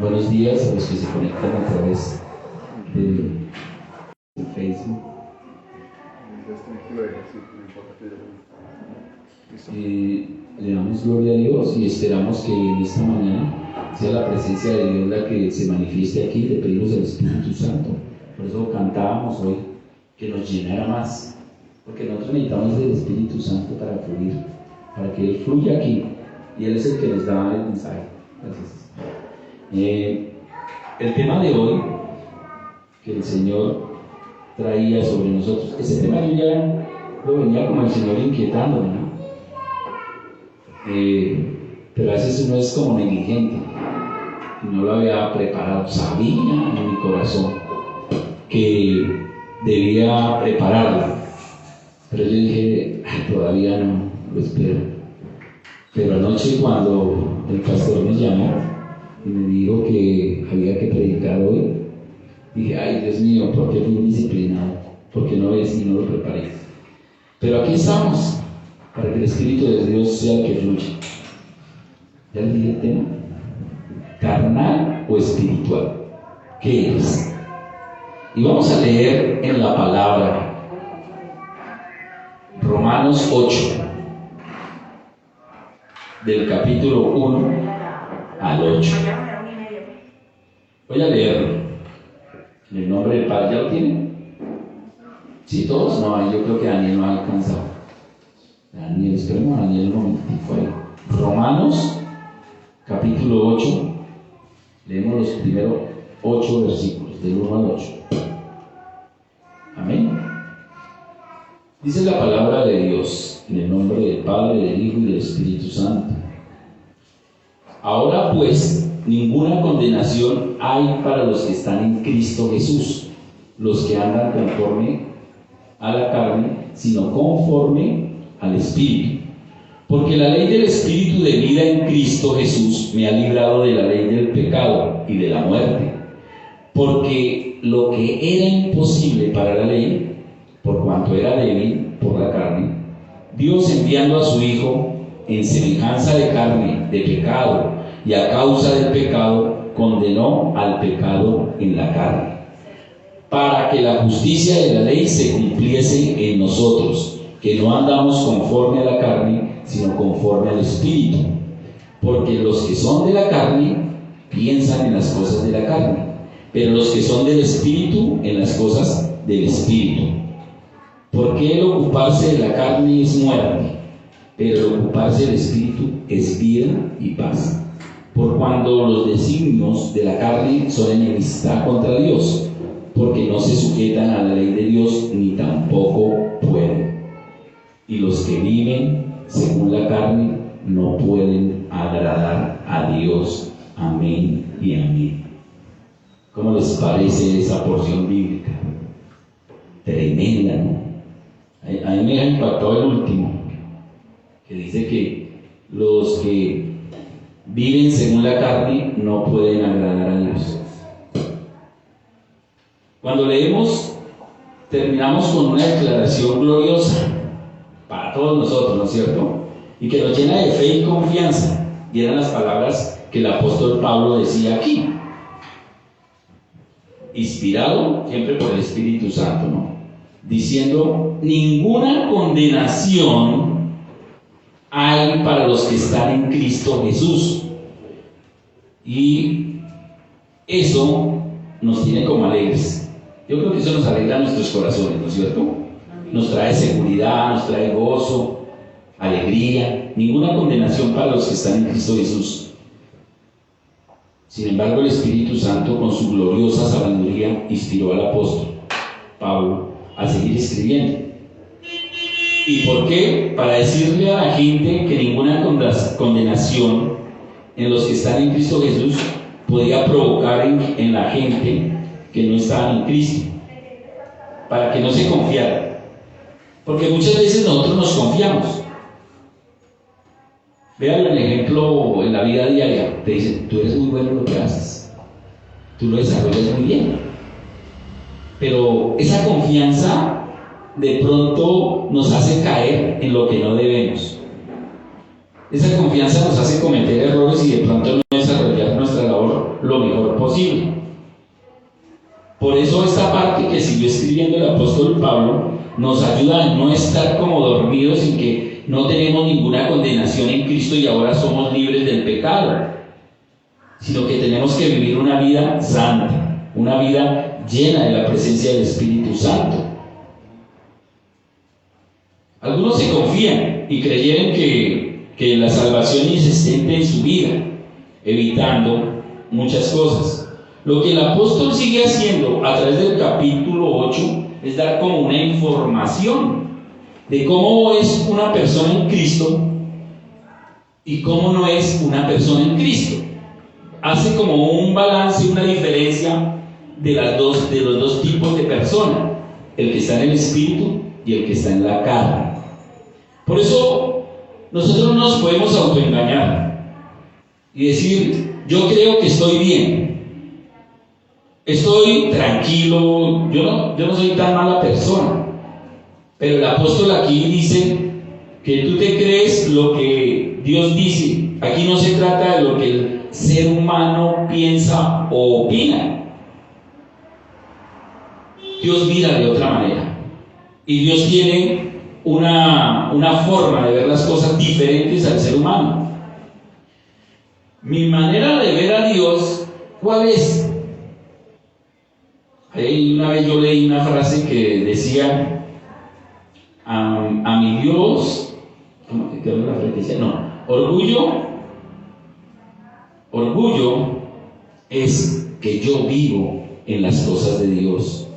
Buenos días a los que se conectan a través de Facebook. Le damos gloria a Dios y esperamos que en esta mañana sea la presencia de Dios la que se manifieste aquí. Le pedimos al Espíritu Santo. Por eso cantábamos hoy que nos llenara más, porque nosotros necesitamos del Espíritu Santo para fluir, para que Él fluya aquí, y Él es el que nos da el mensaje. Gracias. El tema de hoy que el Señor traía sobre nosotros, ese tema yo ya lo venía como el Señor inquietándome, ¿no? Pero a veces uno es como negligente y no lo había preparado. Sabía en mi corazón que debía prepararlo, pero yo dije, todavía no, lo espero. Pero anoche cuando el pastor me llamó y me dijo que había que predicar hoy, dije, ay Dios mío, ¿por qué fui indisciplinado? ¿Por qué no es y no lo preparé? Pero aquí estamos, para que el Espíritu de Dios sea el que fluya. ¿Ya le dije el tema? ¿Carnal o espiritual? ¿Qué es? Y vamos a leer en la palabra Romanos 8, del capítulo 1 al 8. Voy a leerlo en el nombre del Padre. ¿Ya lo tienen? Sí, todos. No, yo creo que Daniel no ha alcanzado. Daniel, esperemos a Daniel un momentico ahí. Romanos capítulo 8, leemos los primeros 8 versículos, del 1 al 8. Amén. Dice la palabra de Dios, en el nombre del Padre, del Hijo y del Espíritu Santo. Ahora pues, ninguna condenación hay para los que están en Cristo Jesús, los que andan conforme a la carne, sino conforme al Espíritu. Porque la ley del Espíritu de vida en Cristo Jesús me ha librado de la ley del pecado y de la muerte. Porque lo que era imposible para la ley, por cuanto era débil por la carne, Dios, enviando a su Hijo en semejanza de carne, de pecado, y a causa del pecado, condenó al pecado en la carne, para que la justicia de la ley se cumpliese en nosotros, que no andamos conforme a la carne, sino conforme al Espíritu. Porque los que son de la carne piensan en las cosas de la carne, pero los que son del Espíritu en las cosas del Espíritu. Porque el ocuparse de la carne es muerte, pero el ocuparse del Espíritu es vida y paz. Por cuando los designios de la carne son enemistad contra Dios, porque no se sujetan a la ley de Dios, ni tampoco pueden. Y los que viven según la carne no pueden agradar a Dios. Amén y amén. ¿Cómo les parece esa porción bíblica? Tremenda, ¿no? A mí me ha impactado el último, que dice que los que viven según la carne no pueden agradar a Dios. Cuando leemos, terminamos con una declaración gloriosa para todos nosotros, ¿no es cierto? Y que nos llena de fe y confianza. Y eran las palabras que el apóstol Pablo decía aquí, inspirado siempre por el Espíritu Santo, ¿no? Diciendo, ninguna condenación hay para los que están en Cristo Jesús. Y eso nos tiene como alegres. Yo creo que eso nos alegra nuestros corazones, ¿no es cierto? Nos trae seguridad, nos trae gozo, alegría. Ninguna condenación para los que están en Cristo Jesús. Sin embargo, el Espíritu Santo, con su gloriosa sabiduría, inspiró al apóstol Pablo a seguir escribiendo. ¿Y por qué? Para decirle a la gente que ninguna condenación en los que están en Cristo Jesús podía provocar en la gente que no estaban en Cristo, para que no se confiaran. Porque muchas veces nosotros nos confiamos. Vean el ejemplo en la vida diaria. Te dicen, tú eres muy bueno en lo que haces, tú lo desarrollas muy bien, pero esa confianza de pronto nos hace caer en lo que no debemos. Esa confianza nos hace cometer errores y de pronto no desarrollar nuestra labor lo mejor posible. Por eso esta parte que siguió escribiendo el apóstol Pablo nos ayuda a no estar como dormidos en que no tenemos ninguna condenación en Cristo y ahora somos libres del pecado, sino que tenemos que vivir una vida santa, una vida llena de la presencia del Espíritu Santo. Algunos se confían y creyeron que la salvación es existente en su vida, evitando muchas cosas. Lo que el apóstol sigue haciendo a través del capítulo 8 es dar como una información de cómo es una persona en Cristo y cómo no es una persona en Cristo. Hace como un balance, una diferencia de los dos tipos de persona, el que está en el Espíritu y el que está en la carne. Por eso nosotros no nos podemos autoengañar y decir, yo creo que estoy bien, estoy tranquilo, yo no soy tan mala persona. Pero el apóstol aquí dice que tú te crees lo que Dios dice. Aquí no se trata de lo que el ser humano piensa o opina. Dios mira de otra manera. Y Dios tiene una forma de ver las cosas diferentes al ser humano. Mi manera de ver a Dios, ¿cuál es? Ahí una vez yo leí una frase que decía, a mi Dios, ¿cómo te quedó la frase? No, orgullo es que yo vivo en las cosas de Dios.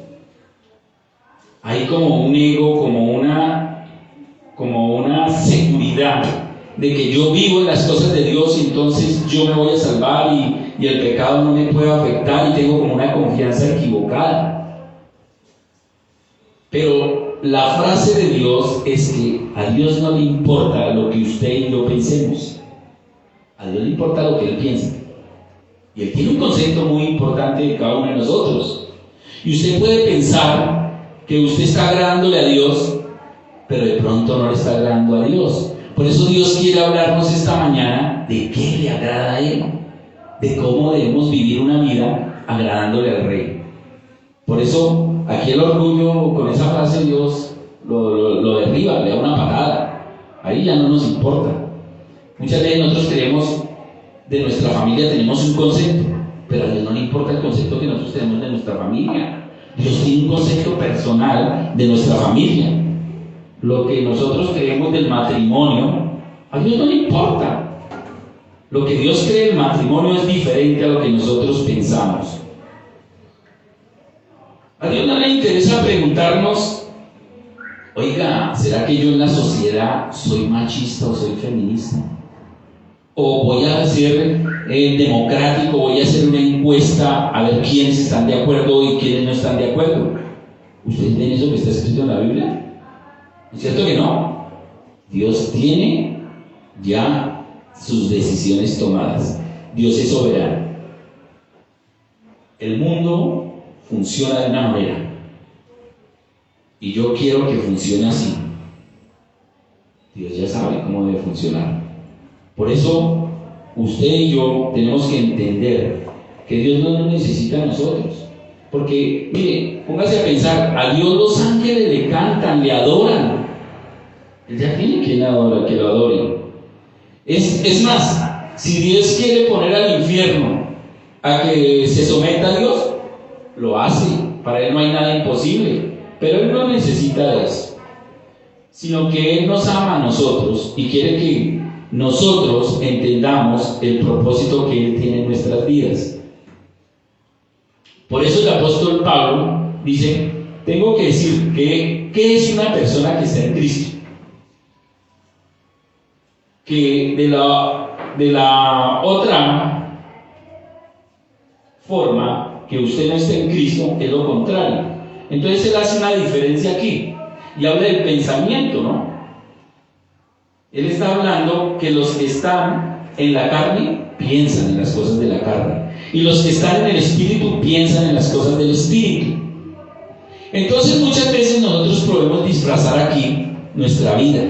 Hay como un ego, como una seguridad de que yo vivo en las cosas de Dios y entonces yo me voy a salvar y el pecado no me puede afectar y tengo como una confianza equivocada. Pero la frase de Dios es que a Dios no le importa lo que usted y yo pensemos. A Dios le importa lo que Él piensa. Y Él tiene un concepto muy importante de cada uno de nosotros. Y usted puede pensar que usted está agradándole a Dios, pero de pronto no le está agradando a Dios. Por eso Dios quiere hablarnos esta mañana de qué le agrada a Él, de cómo debemos vivir una vida agradándole al Rey. Por eso aquí el orgullo, con esa frase Dios lo derriba, le da una patada. Ahí ya no nos importa. Muchas veces nosotros creemos de nuestra familia, tenemos un concepto, pero a Dios no le importa el concepto que nosotros tenemos de nuestra familia. Dios tiene un concepto personal de nuestra familia. Lo que nosotros creemos del matrimonio, a Dios no le importa. Lo que Dios cree del matrimonio es diferente a lo que nosotros pensamos. A Dios no le interesa preguntarnos, oiga, ¿será que yo en la sociedad soy machista o soy feminista? ¿O voy a ser democrático, voy a hacer una encuesta a ver quiénes están de acuerdo y quiénes no están de acuerdo? ¿Ustedes ven eso que está escrito en la Biblia? ¿Es cierto que no? Dios tiene ya sus decisiones tomadas. Dios es soberano. El mundo funciona de una manera y yo quiero que funcione así. Dios ya sabe cómo debe funcionar. Por eso usted y yo tenemos que entender que Dios no nos necesita a nosotros, porque mire, póngase a pensar, a Dios los ángeles le cantan, le adoran. Él ya tiene que lo adoren. Es más, si Dios quiere poner al infierno a que se someta a Dios, lo hace. Para Él no hay nada imposible, pero Él no necesita de eso, sino que Él nos ama a nosotros y quiere que nosotros entendamos el propósito que Él tiene en nuestras vidas. Por eso el apóstol Pablo dice, tengo que decir que ¿qué es una persona que está en Cristo? Que de la otra forma, que usted no esté en Cristo, es lo contrario. Entonces él hace una diferencia aquí y habla del pensamiento, ¿no? Él está hablando que los que están en la carne piensan en las cosas de la carne y los que están en el Espíritu piensan en las cosas del Espíritu. Entonces muchas veces nosotros podemos disfrazar aquí nuestra vida.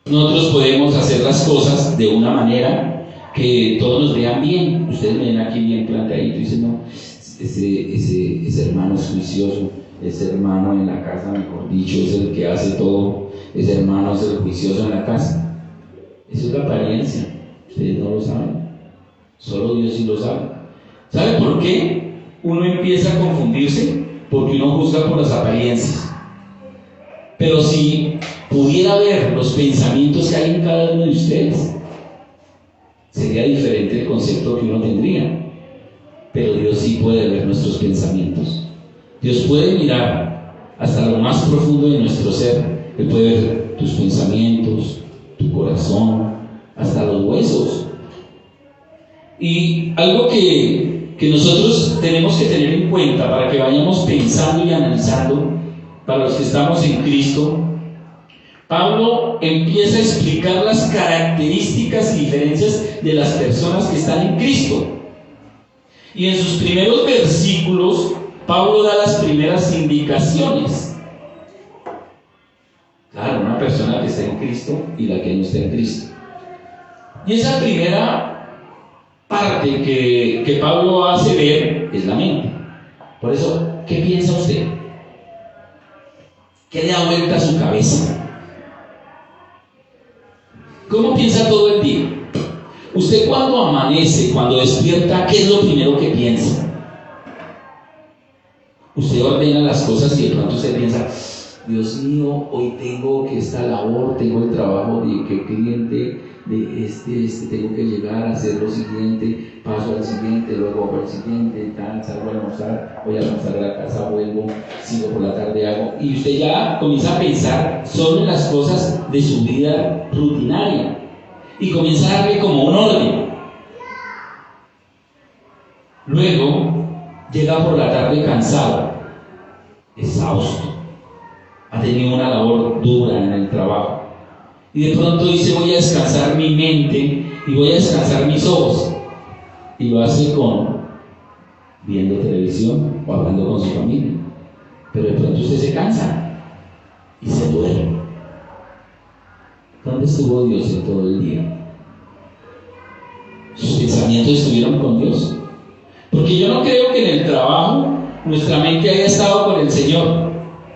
Nosotros podemos hacer las cosas de una manera que todos nos vean bien. Ustedes me ven aquí bien planteadito y dicen, no, ese hermano es juicioso, ese hermano en la casa, mejor dicho, es el que hace todo, ese hermano es el juicioso en la casa. Eso es la apariencia, ustedes no lo saben, solo Dios sí lo sabe. ¿Sabe por qué uno empieza a confundirse? Porque uno juzga por las apariencias. Pero si pudiera ver los pensamientos que hay en cada uno de ustedes, sería diferente el concepto que uno tendría. Pero Dios sí puede ver nuestros pensamientos. Dios puede mirar hasta lo más profundo de nuestro ser. Él puede ver tus pensamientos, tu corazón, hasta los huesos. Y algo que nosotros tenemos que tener en cuenta para que vayamos pensando y analizando, para los que estamos en Cristo, Pablo empieza a explicar las características y diferencias de las personas que están en Cristo. Y en sus primeros versículos, Pablo da las primeras indicaciones. Claro, una persona que está en Cristo y la que no está en Cristo. Y esa primera parte que Pablo hace ver es la mente. Por eso, ¿qué piensa usted? ¿Qué le da vuelta a su cabeza? ¿Cómo piensa todo el día? Usted cuando amanece, cuando despierta, ¿qué es lo primero que piensa? Usted ordena las cosas y de pronto usted piensa, Dios mío, hoy tengo que esta labor, tengo el trabajo de que cliente, de tengo que llegar a hacer lo siguiente, paso al siguiente, luego hago el siguiente, tal, salgo a almorzar, voy a almorzar a la casa, vuelvo, sigo por la tarde, hago. Y usted ya comienza a pensar solo en las cosas de su vida rutinaria y comienza a darle como un orden. Luego llega por la tarde cansado, exhausto, ha tenido una labor dura en el trabajo y de pronto dice, voy a descansar mi mente y voy a descansar mis ojos, y lo hace viendo televisión o hablando con su familia, pero de pronto usted se cansa y se duerme. ¿Dónde estuvo Dios en todo el día? ¿Sus pensamientos estuvieron con Dios? Porque yo no creo que en el trabajo nuestra mente haya estado con el Señor,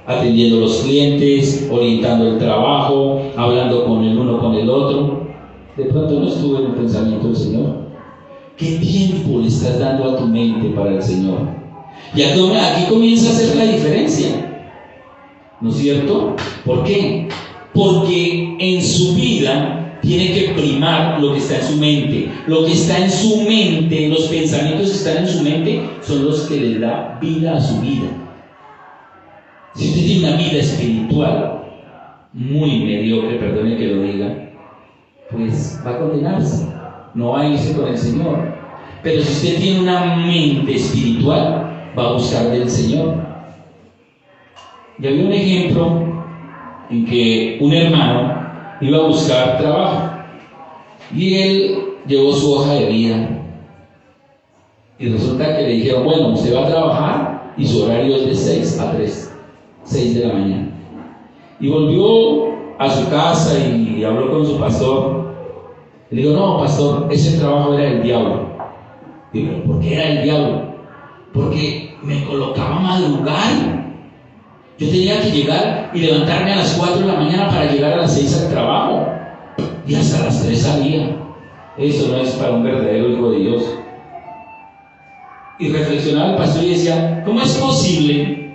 atendiendo a los clientes, orientando el trabajo, hablando con el uno con el otro. De pronto no estuvo en el pensamiento del Señor. ¿Qué tiempo le estás dando a tu mente para el Señor? Y aquí comienza a hacer la diferencia, ¿no es cierto? ¿Por qué? Porque en su vida tiene que primar lo que está en su mente. Lo que está en su mente, los pensamientos que están en su mente, son los que le da vida a su vida. Si usted tiene una vida espiritual muy mediocre, perdone que lo diga, pues va a condenarse, no va a irse con el Señor. Pero si usted tiene una mente espiritual, va a buscar del Señor. Y había un ejemplo en que un hermano iba a buscar trabajo y él llevó su hoja de vida y resulta que le dijeron, bueno, usted va a trabajar y su horario es de 6 a 3, 6 de la mañana. Y volvió a su casa y habló con su pastor. Le digo, no, pastor, ese trabajo era del diablo. Digo, ¿por qué era el diablo? Porque me colocaba a madrugar. Yo tenía que llegar y levantarme a las 4 de la mañana para llegar a las 6 al trabajo. Y hasta las 3 salía. Eso no es para un verdadero hijo de Dios. Y reflexionaba el pastor y decía, ¿cómo es posible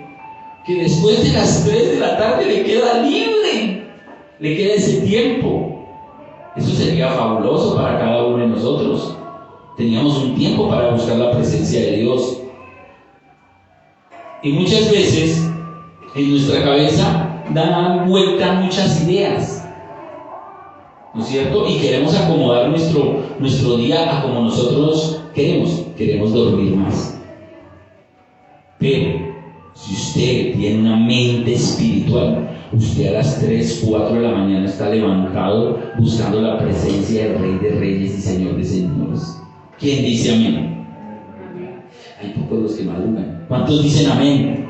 que después de las 3 de la tarde le queda libre? Le queda ese tiempo. Eso sería fabuloso para cada uno de nosotros. Teníamos un tiempo para buscar la presencia de Dios. Y muchas veces en nuestra cabeza dan vuelta muchas ideas, ¿no es cierto? Y queremos acomodar nuestro día a como nosotros queremos dormir más. Pero si usted tiene una mente espiritual, usted a las 3, 4 de la mañana está levantado buscando la presencia del Rey de Reyes y Señor de Señores. ¿Quién dice amén? Hay pocos los que madrugan. ¿Cuántos dicen amén?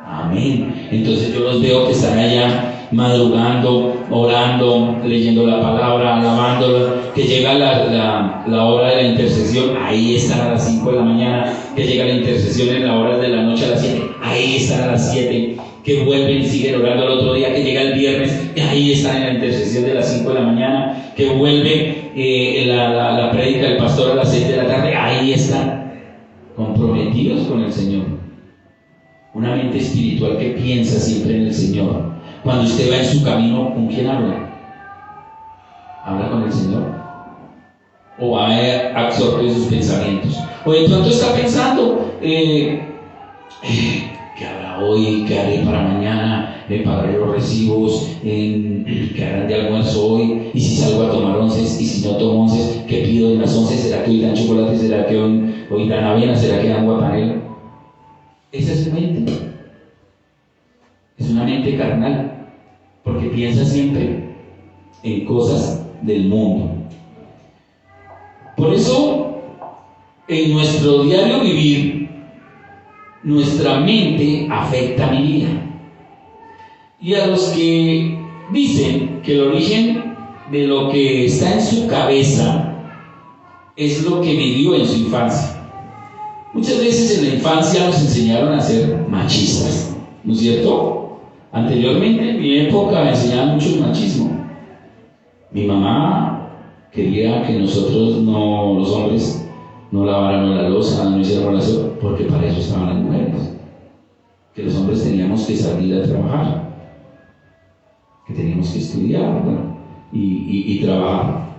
Amén. Entonces yo los veo que están allá madrugando, orando, leyendo la palabra, alabándola, que llega la hora de la intercesión, ahí están a las 5 de la mañana, que llega la intercesión en la hora de la noche a las 7, ahí están a las 7, que vuelven y siguen orando el otro día, que llega el viernes, ahí están en la intercesión de las 5 de la mañana, que vuelve la prédica del pastor a las 6 de la tarde, ahí están comprometidos con el Señor. Una mente espiritual que piensa siempre en el Señor. Cuando usted va en su camino, ¿con quién habla? ¿Habla con el Señor? ¿O va absorto de sus pensamientos? O de pronto está pensando, ¿qué habrá hoy? ¿Qué haré para mañana? ¿Pagaré los recibos? ¿Qué harán de almuerzo hoy? ¿Y si salgo a tomar onces? ¿Y si no tomo onces? ¿Qué pido en las onces? ¿Será que hoy dan chocolate? ¿Será que hoy dan avena? ¿Será que dan guapanela? Esa es su mente. Es una mente carnal, porque piensa siempre en cosas del mundo. Por eso, en nuestro diario vivir, nuestra mente afecta mi vida. Y a los que dicen que el origen de lo que está en su cabeza es lo que vivió en su infancia. Muchas veces en la infancia nos enseñaron a ser machistas, ¿no es cierto? Anteriormente, en mi época, me enseñaban mucho el machismo. Mi mamá quería que nosotros, los hombres, no laváramos la loza, no hiciéramos la sopa, porque para eso estaban las mujeres. Que los hombres teníamos que salir a trabajar, que teníamos que estudiar, bueno, y trabajar.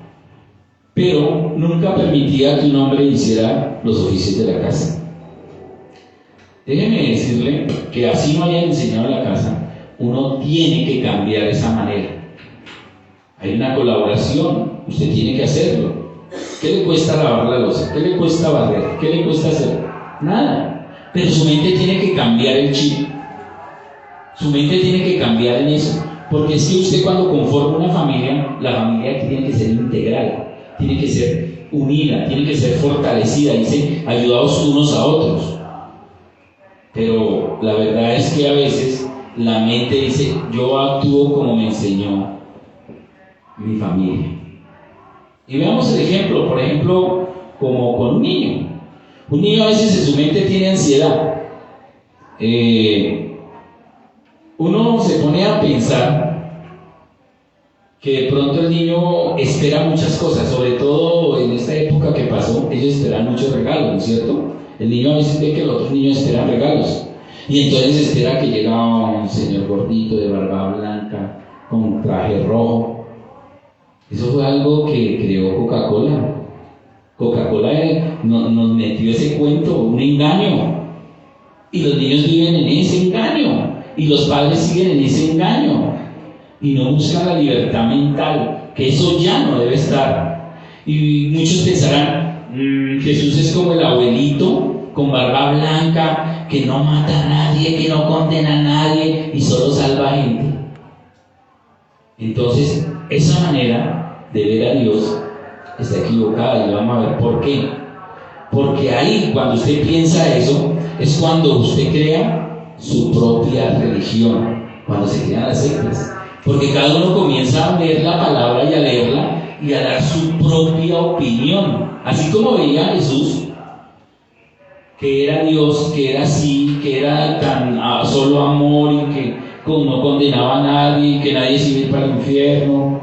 Pero nunca permitía que un hombre hiciera los oficios de la casa. Déjeme decirle que así no hayan enseñado en la casa, uno tiene que cambiar esa manera. Hay una colaboración, usted tiene que hacerlo. ¿Qué le cuesta lavar la loza? ¿Qué le cuesta barrer? ¿Qué le cuesta hacer? Nada. Pero su mente tiene que cambiar el chip. Su mente tiene que cambiar en eso. Porque es que usted cuando conforma una familia, la familia tiene que ser integral. Tiene que ser unida, tiene que ser fortalecida, dice, ayudados unos a otros. Pero la verdad es que a veces la mente dice, yo actúo como me enseñó mi familia. Y veamos el ejemplo, por ejemplo, como con un niño. Un niño a veces en su mente tiene ansiedad. Uno se pone a pensar que de pronto el niño espera muchas cosas, sobre todo en esta época que pasó, ellos esperan muchos regalos, ¿no es cierto? El niño a veces ve que los otros niños esperan regalos, y entonces espera que llegue un señor gordito de barba blanca, con un traje rojo. Eso fue algo que creó Coca-Cola. Coca-Cola nos metió ese cuento, un engaño, y los niños viven en ese engaño, y los padres siguen en ese engaño. Y no buscan la libertad mental, que eso ya no debe estar. Y muchos pensarán, Jesús es como el abuelito con barba blanca, que no mata a nadie, que no condena a nadie y solo salva a gente. Entonces, esa manera de ver a Dios está equivocada, y vamos a ver por qué. Porque ahí, cuando usted piensa eso, es cuando usted crea su propia religión, cuando se crean las sectas. Porque cada uno comienza a ver la palabra y a leerla y a dar su propia opinión. Así como veía a Jesús, que era Dios, que era así, que era tan solo amor y que no condenaba a nadie y que nadie se iba a ir para el infierno.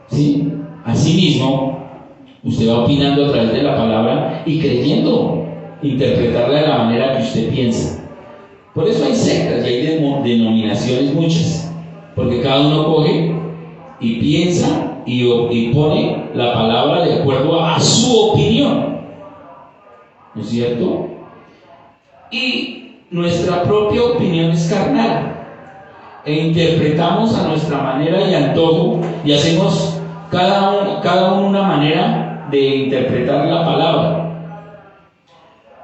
¿Sí? Así mismo, usted va opinando a través de la palabra y creyendo interpretarla de la manera que usted piensa. Por eso hay sectas y hay denominaciones muchas. Porque cada uno coge y piensa y pone la palabra de acuerdo a su opinión, ¿no es cierto? Y nuestra propia opinión es carnal, e interpretamos a nuestra manera y antojo, y hacemos cada uno una manera de interpretar la palabra,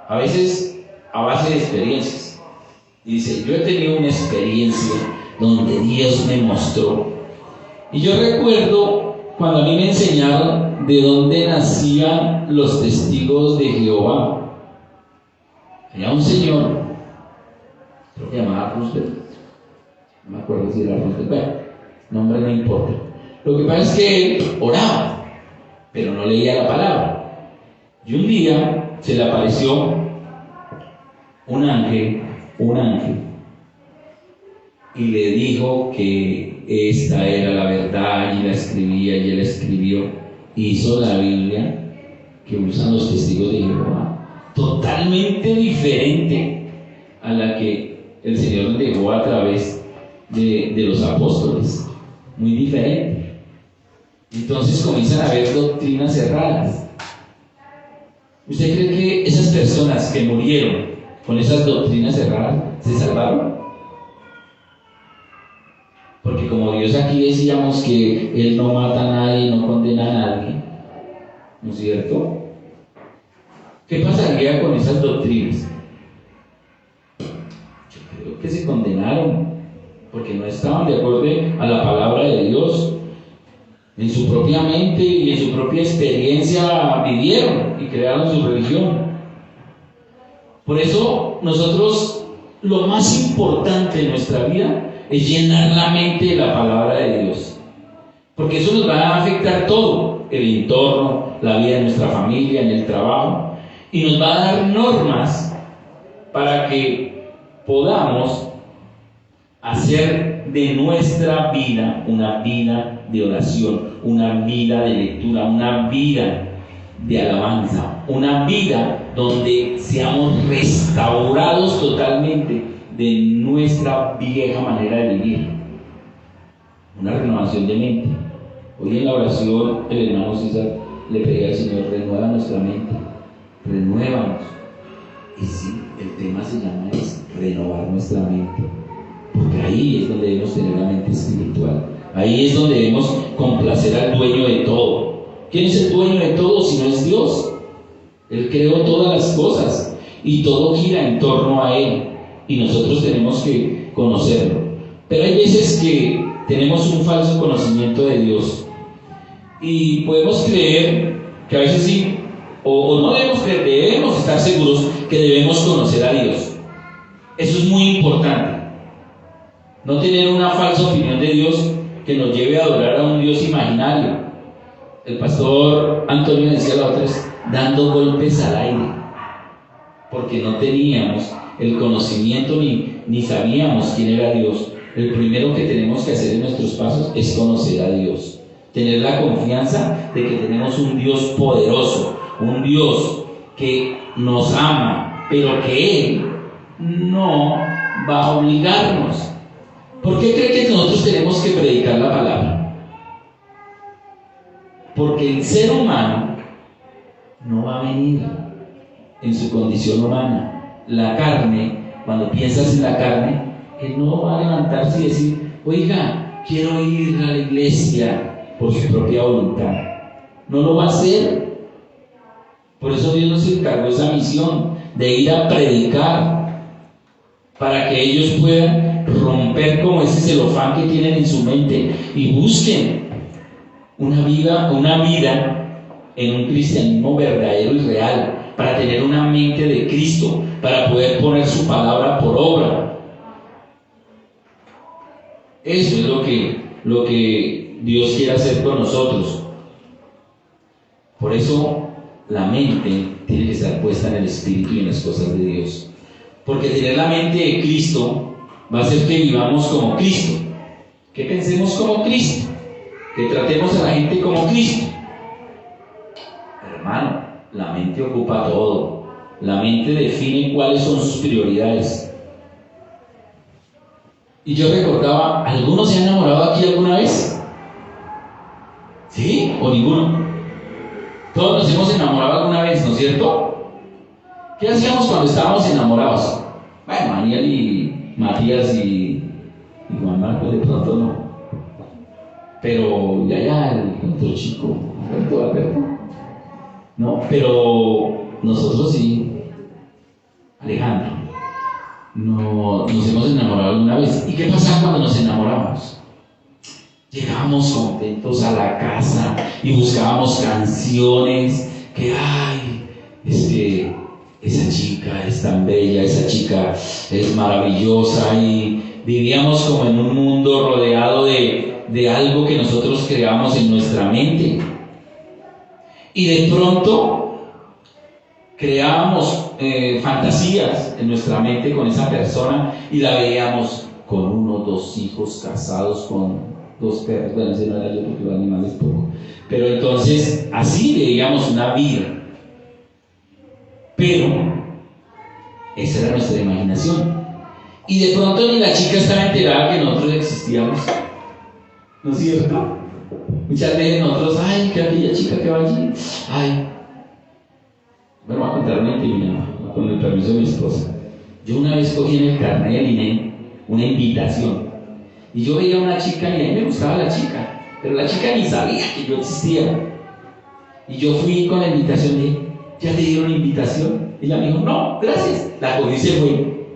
a veces a base de experiencias. Dice, yo he tenido una experiencia donde Dios me mostró. Y yo recuerdo cuando a mí me enseñaron de dónde nacían los testigos de Jehová. Había un señor, creo que llamaba Roosevelt, no me acuerdo si era Roosevelt, nombre no importa. Lo que pasa es que él oraba, pero no leía la palabra. Y un día se le apareció un ángel, y le dijo que esta era la verdad, y la escribía, y él escribió, hizo la Biblia que usan los testigos de Jehová, totalmente diferente a la que el Señor dejó a través de los apóstoles, muy diferente. Entonces comienzan a haber doctrinas erradas. ¿Usted cree que esas personas que murieron con esas doctrinas erradas se salvaron? Porque como Dios aquí decíamos que Él no mata a nadie, no condena a nadie, ¿no es cierto? ¿Qué pasaría con esas doctrinas? Yo creo que se condenaron porque no estaban de acuerdo a la palabra de Dios. En su propia mente y en su propia experiencia vivieron y crearon su religión. Por eso nosotros, lo más importante en nuestra vida es llenar la mente de la palabra de Dios, porque eso nos va a afectar todo, el entorno, la vida de nuestra familia, en el trabajo, y nos va a dar normas para que podamos hacer de nuestra vida una vida de oración, una vida de lectura, una vida de alabanza, una vida donde seamos restaurados totalmente de nuestra vieja manera de vivir, una renovación de mente. Hoy en la oración el hermano César le pedía al Señor: renueva nuestra mente, renuévanos. Y sí, el tema se llama renovar nuestra mente, porque ahí es donde debemos tener la mente espiritual, ahí es donde debemos complacer al dueño de todo. ¿Quién es el dueño de todo si no es Dios? Él creó todas las cosas y todo gira en torno a Él, y nosotros tenemos que conocerlo. Pero hay veces que tenemos un falso conocimiento de Dios y podemos creer que a veces sí, o no debemos creer, debemos estar seguros que debemos conocer a Dios. Eso es muy importante. No tener una falsa opinión de Dios que nos lleve a adorar a un Dios imaginario. El pastor Antonio decía la otra vez, dando golpes al aire, porque no teníamos el conocimiento ni sabíamos quién era Dios. El primero que tenemos que hacer en nuestros pasos es conocer a Dios, tener la confianza de que tenemos un Dios poderoso, un Dios que nos ama, pero que Él no va a obligarnos. ¿Por qué cree que nosotros tenemos que predicar la palabra? Porque el ser humano no va a venir en su condición humana. La carne, cuando piensas en la carne, él no va a levantarse y decir: oiga, quiero ir a la iglesia por su propia voluntad. No lo va a hacer. Por eso Dios nos encargó esa misión de ir a predicar, para que ellos puedan romper como ese celofán que tienen en su mente y busquen una vida en un cristianismo verdadero y real, para tener una mente de Cristo, para poder poner su palabra por obra. Eso es lo que Dios quiere hacer con nosotros. Por eso la mente tiene que estar puesta en el Espíritu y en las cosas de Dios, porque tener la mente de Cristo va a hacer que vivamos como Cristo, que pensemos como Cristo, que tratemos a la gente como Cristo. Hermano, la mente ocupa todo. La mente define cuáles son sus prioridades. Y yo recordaba, ¿algunos se han enamorado aquí alguna vez? ¿Sí? ¿O ninguno? Todos nos hemos enamorado alguna vez, ¿no es cierto? ¿Qué hacíamos cuando estábamos enamorados? Bueno, Daniel y Matías y Juan Marcos de pronto no. Pero ya el otro chico, Alberto, no, pero nosotros sí. Alejandro, nos hemos enamorado alguna vez. ¿Y qué pasaba cuando nos enamoramos? Llegábamos contentos a la casa y buscábamos canciones que, ay, es que esa chica es tan bella, esa chica es maravillosa, y vivíamos como en un mundo rodeado de de algo que nosotros creamos en nuestra mente. Y de pronto creábamos fantasías en nuestra mente con esa persona y la veíamos con 1 o 2 hijos, casados con 2 perros. Bueno, ese no era yo porque los animales poco. Pero entonces así veíamos una vida. Pero esa era nuestra imaginación. Y de pronto ni la chica estaba enterada que nosotros existíamos. ¿No es cierto? Muchas veces nosotros, ay, que aquella chica que va allí, ay. Bueno, voy a contar una intimidad, con el permiso de mi esposa. Yo una vez cogí en el carnet del INE una invitación. Y yo veía a una chica y a mí me gustaba la chica. Pero la chica ni sabía que yo existía. Y yo fui con la invitación y dije, ¿ya te dieron invitación? Y ella me dijo, no, gracias. La cogí y se fue.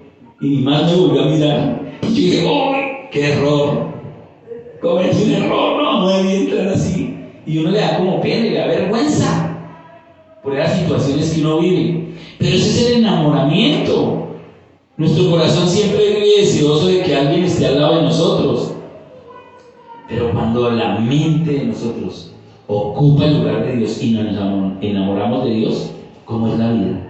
Y ni más me volvió a mirar. Y yo dije, ¡oh, qué error! Cometí un error, no debí entrar así. Y uno le da como pena, le da vergüenza por esas situaciones que uno vive. Pero ese es el enamoramiento. Nuestro corazón siempre vive deseoso de que alguien esté al lado de nosotros. Pero cuando la mente de nosotros ocupa el lugar de Dios y nos enamoramos de Dios, ¿cómo es la vida?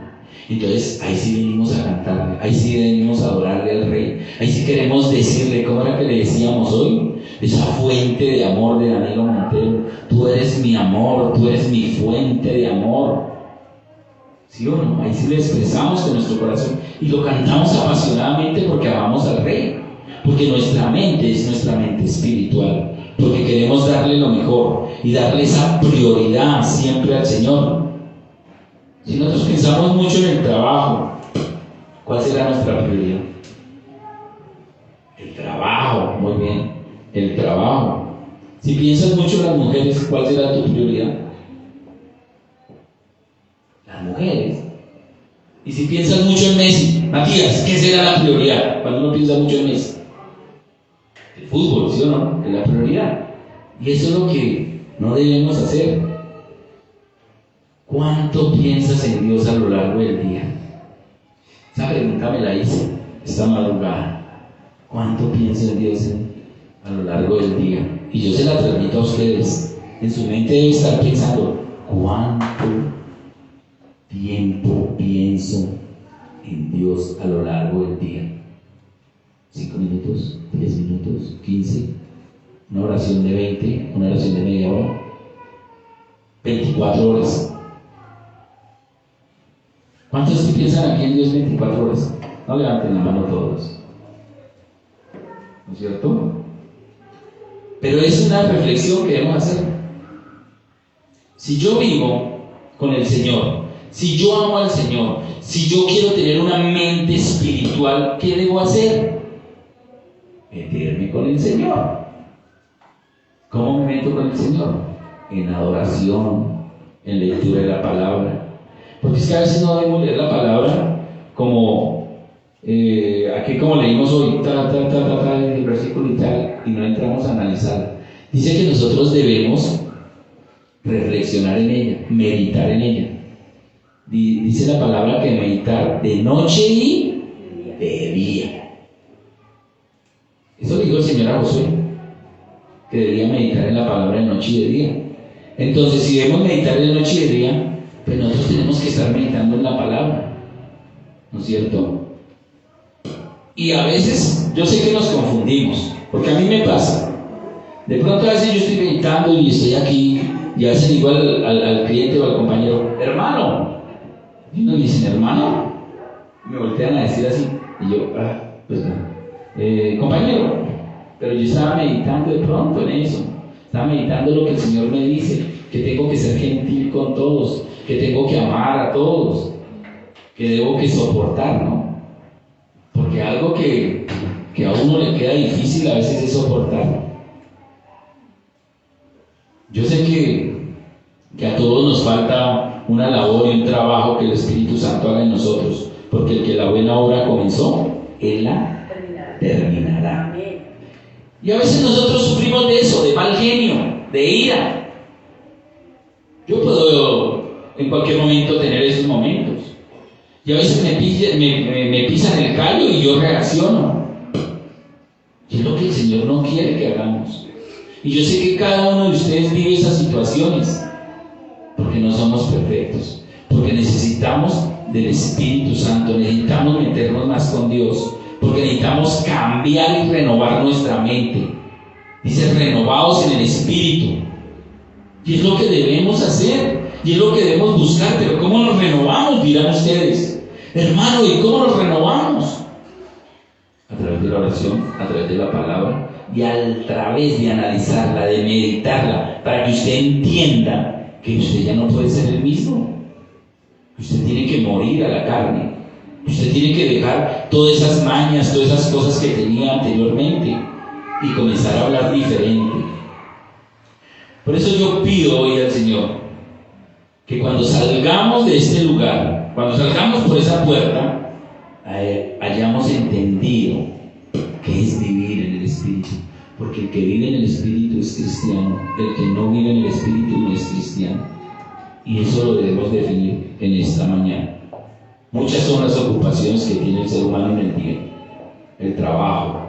Entonces ahí sí venimos a cantarle, ahí sí venimos a adorarle al Rey, ahí sí queremos decirle, ¿cómo era que le decíamos hoy? Esa fuente de amor de Danilo Montero, tú eres mi amor, tú eres mi fuente de amor. ¿Sí o no? Ahí sí lo expresamos con nuestro corazón y lo cantamos apasionadamente porque amamos al Rey, porque nuestra mente es nuestra mente espiritual, porque queremos darle lo mejor y darle esa prioridad siempre al Señor. Si nosotros pensamos mucho en el trabajo, ¿cuál será nuestra prioridad? El trabajo, muy bien, el trabajo. Si piensas mucho en las mujeres, ¿cuál será tu prioridad? Las mujeres. Y si piensas mucho en Messi, Matías, ¿qué será la prioridad cuando uno piensa mucho en Messi? El fútbol, ¿sí o no? Es la prioridad. Y eso es lo que no debemos hacer. ¿Cuánto piensas en Dios a lo largo del día? Esa pregunta me la hice esta madrugada. ¿Cuánto pienso en Dios a lo largo del día? Y yo se la transmito a ustedes. En su mente debe estar pensando, ¿cuánto tiempo pienso en Dios a lo largo del día? 5 minutos, 10 minutos, 15, una oración de 20, una oración de media hora, 24 horas. ¿Cuántos que piensan aquí en Dios 24 horas? No levanten la mano todos. ¿No es cierto? Pero es una reflexión que debemos hacer. Si yo vivo con el Señor, si yo amo al Señor, si yo quiero tener una mente espiritual, ¿qué debo hacer? Meterme con el Señor. ¿Cómo me meto con el Señor? En adoración, en lectura de la palabra. Porque es que a veces no debemos leer la palabra como aquí como leímos hoy, el versículo y tal, y no entramos a analizar. Dice que nosotros debemos reflexionar en ella, meditar en ella. Dice la palabra que meditar de noche y de día. Eso le dijo el Señor a Josué, que debía meditar en la palabra de noche y de día. Entonces, si debemos meditar de noche y de día, pues nosotros tenemos que estar meditando en la palabra, ¿no es cierto? Y a veces, yo sé que nos confundimos, porque a mí me pasa. De pronto a veces yo estoy meditando y estoy aquí, y a veces digo al cliente o al compañero, hermano, y uno dicen, hermano, y me voltean a decir así, y yo, pues no, compañero, pero yo estaba meditando de pronto en eso, estaba meditando lo que el Señor me dice, que tengo que ser gentil con todos, que tengo que amar a todos, que debo que soportar, ¿no? Porque algo que a uno le queda difícil a veces es soportar. Yo sé que a todos nos falta una labor y un trabajo que el Espíritu Santo haga en nosotros, porque el que la buena obra comenzó, Él la terminará. Y a veces nosotros sufrimos de eso, de mal genio, de ira. Yo puedo en cualquier momento tener esos momentos. Y a veces me pisan el callo y yo reacciono. Y es lo que el Señor no quiere que hagamos. Y yo sé que cada uno de ustedes vive esas situaciones, porque no somos perfectos, porque necesitamos del Espíritu Santo, necesitamos meternos más con Dios, porque necesitamos cambiar y renovar nuestra mente. Dice, renovados en el Espíritu. Y es lo que debemos hacer, y es lo que debemos buscar. Pero ¿cómo nos renovamos? Dirán ustedes. Hermano, ¿y cómo nos renovamos? A través de la oración, a través de la palabra, y a través de analizarla, de meditarla, para que usted entienda que usted ya no puede ser el mismo. Usted tiene que morir a la carne. Usted tiene que dejar todas esas mañas, todas esas cosas que tenía anteriormente y comenzar a hablar diferente. Por eso yo pido hoy al Señor que cuando salgamos de este lugar, cuando salgamos por esa puerta, hayamos entendido qué es vivir en el Espíritu. Porque el que vive en el Espíritu es cristiano, el que no vive en el Espíritu no es cristiano. Y eso lo debemos definir en esta mañana. Muchas son las ocupaciones que tiene el ser humano en el día. El trabajo,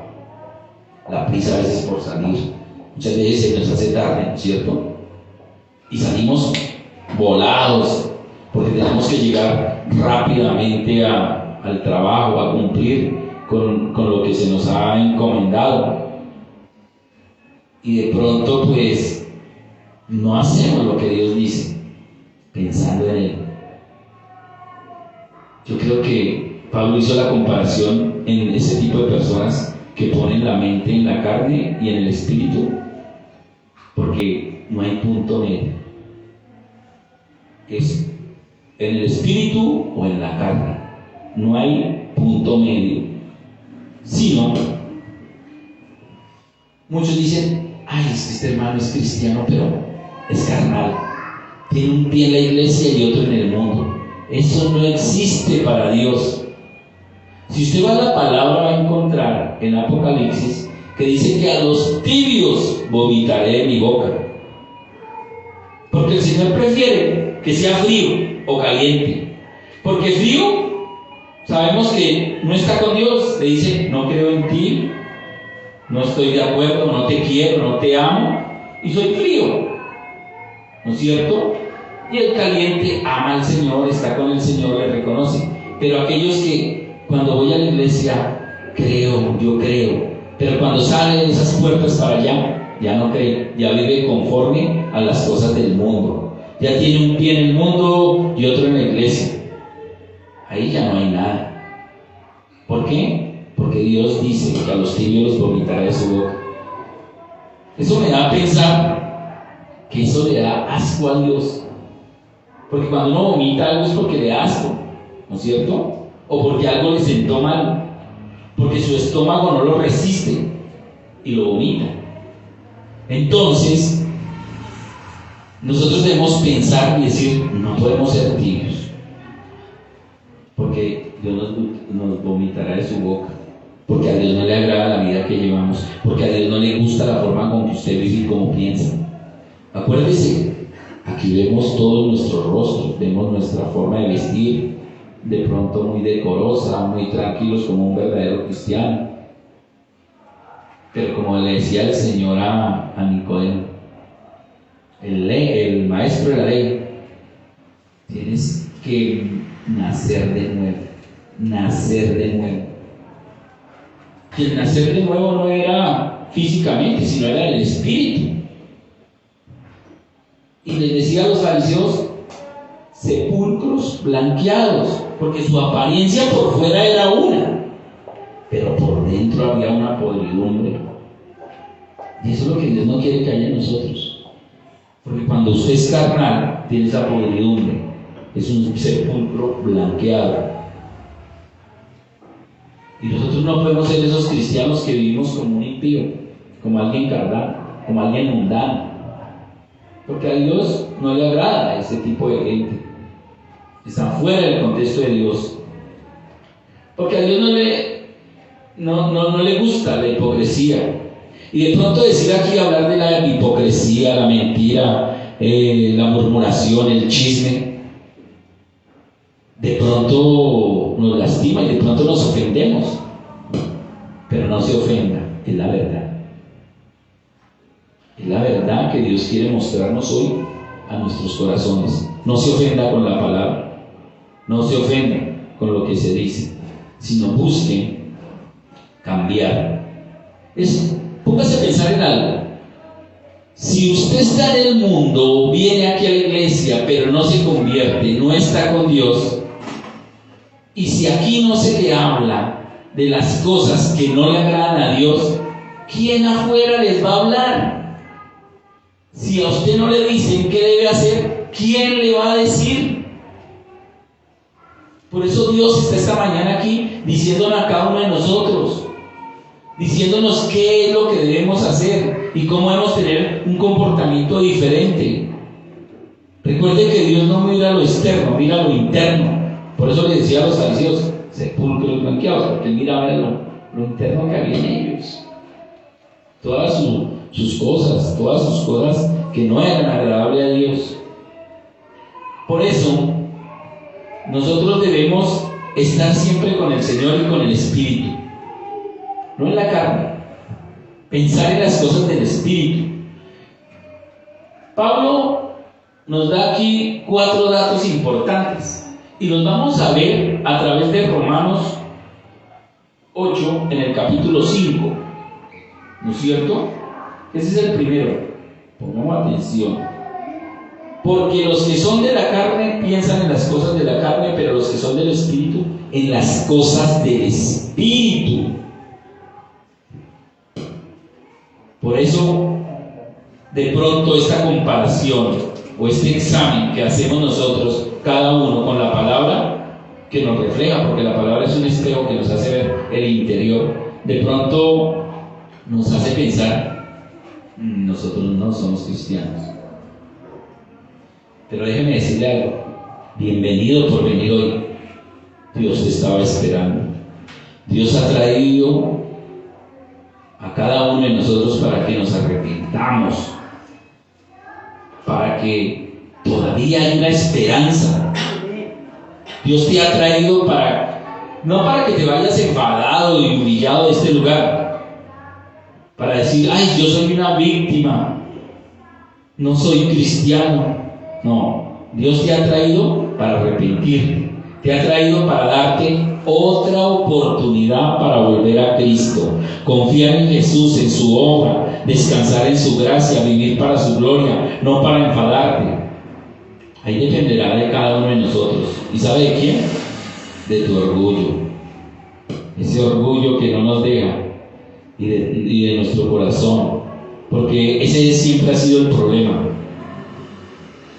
la prisa a veces por salir. Muchas veces se nos hace tarde, ¿cierto? Y salimos volados, porque tenemos que llegar rápidamente al trabajo, a cumplir con lo que se nos ha encomendado. Y de pronto, pues, no hacemos lo que Dios dice, pensando en Él. Yo creo que Pablo hizo la comparación en ese tipo de personas que ponen la mente en la carne y en el espíritu, porque no hay punto medio. Es en el espíritu o en la carne. No hay punto medio. Sino, muchos dicen, ay, es que este hermano es cristiano, pero es carnal. Tiene un pie en la iglesia y otro en el mundo. Eso no existe para Dios. Si usted va a la palabra, va a encontrar en Apocalipsis que dice que a los tibios vomitaré de mi boca. Porque el Señor prefiere que sea frío o caliente. Porque frío, sabemos que no está con Dios. Le dice, no creo en ti, no estoy de acuerdo, no te quiero, no te amo, y soy frío. ¿No es cierto? Y el caliente ama al Señor, está con el Señor, le reconoce. Pero aquellos que cuando voy a la iglesia creo, yo creo, pero cuando sale de esas puertas para allá, ya no cree, ya vive conforme a las cosas del mundo. Ya tiene un pie en el mundo y otro en la iglesia. Ahí ya no hay nada. ¿Por qué? Porque Dios dice que a los tibios los vomitará de su boca. Eso me da a pensar que eso le da asco a Dios. Porque cuando uno vomita algo es porque le da asco, ¿no es cierto? O porque algo le sentó mal, porque su estómago no lo resiste y lo vomita. Entonces, nosotros debemos pensar y decir, no podemos ser tibios, porque Dios nos vomitará de su boca, porque a Dios no le agrada la vida que llevamos, porque a Dios no le gusta la forma con que usted vive y cómo piensa. Acuérdese, aquí vemos todos nuestros rostros, vemos nuestra forma de vestir, de pronto muy decorosa, muy tranquilos como un verdadero cristiano. Pero como le decía el Señor a Nicodemo, el maestro de la ley, tienes que nacer de nuevo, nacer de nuevo. Y el nacer de nuevo no era físicamente, sino era el espíritu. Y les decía a los fariseos, sepulcros blanqueados, porque su apariencia por fuera era una, pero por dentro había una podridumbre. Y eso es lo que Dios no quiere que haya en nosotros, porque cuando usted es carnal, tiene esa podridumbre, es un sepulcro blanqueado. Y nosotros no podemos ser esos cristianos que vivimos como un impío, como alguien carnal, como alguien mundano, porque a Dios no le agrada ese tipo de gente. Están fuera del contexto de Dios, porque a Dios no le gusta la hipocresía. Y de pronto decir aquí, hablar de la hipocresía, la mentira, la murmuración, el chisme, de pronto nos lastima y de pronto nos ofendemos. Pero no se ofenda, es la verdad. Es Es la verdad que Dios quiere mostrarnos hoy a nuestros corazones. No se ofenda con la palabra, no se ofenda con lo que se dice, sino busquen cambiar. Póngase a pensar en algo. Si usted está en el mundo, viene aquí a la iglesia, pero no se convierte, no está con Dios, y si aquí no se le habla de las cosas que no le agradan a Dios, ¿quién afuera les va a hablar? Si a usted no le dicen qué debe hacer, ¿quién le va a decir? Por eso Dios está esta mañana aquí diciéndonos a cada uno de nosotros, diciéndonos qué es lo que debemos hacer y cómo debemos tener un comportamiento diferente. Recuerde que Dios no mira lo externo, mira lo interno. Por eso le decía a los fariseos, sepulcros blanqueados, porque Él miraba lo interno que había en ellos. Todas sus cosas que no eran agradables a Dios. Por eso, nosotros debemos estar siempre con el Señor y con el Espíritu, no en la carne. Pensar en las cosas del Espíritu. Pablo nos da aquí 4 datos importantes y los vamos a ver a través de Romanos 8 en el capítulo 5, ¿no es cierto? Ese es el primero. Pongamos atención. Porque los que son de la carne piensan en las cosas de la carne, pero los que son del Espíritu en las cosas del Espíritu. Por eso, de pronto esta comparación o este examen que hacemos nosotros, cada uno con la palabra que nos refleja, porque la palabra es un espejo que nos hace ver el interior, de pronto nos hace pensar, nosotros no somos cristianos. Pero déjeme decirle algo, bienvenido por venir hoy. Dios te estaba esperando. Dios ha traído a cada uno de nosotros para que nos arrepintamos, para que todavía hay una esperanza. Dios te ha traído no para que te vayas enfadado y humillado de este lugar, para decir, ay, yo soy una víctima, no soy cristiano. No, Dios te ha traído para arrepentirte, te ha traído para darte otra oportunidad para volver a Cristo, confiar en Jesús, en su obra, descansar en su gracia, vivir para su gloria, no para enfadarte. Ahí dependerá de cada uno de nosotros. ¿Y sabe de quién? De tu orgullo, ese orgullo que no nos deja, y de nuestro corazón, porque ese siempre ha sido el problema,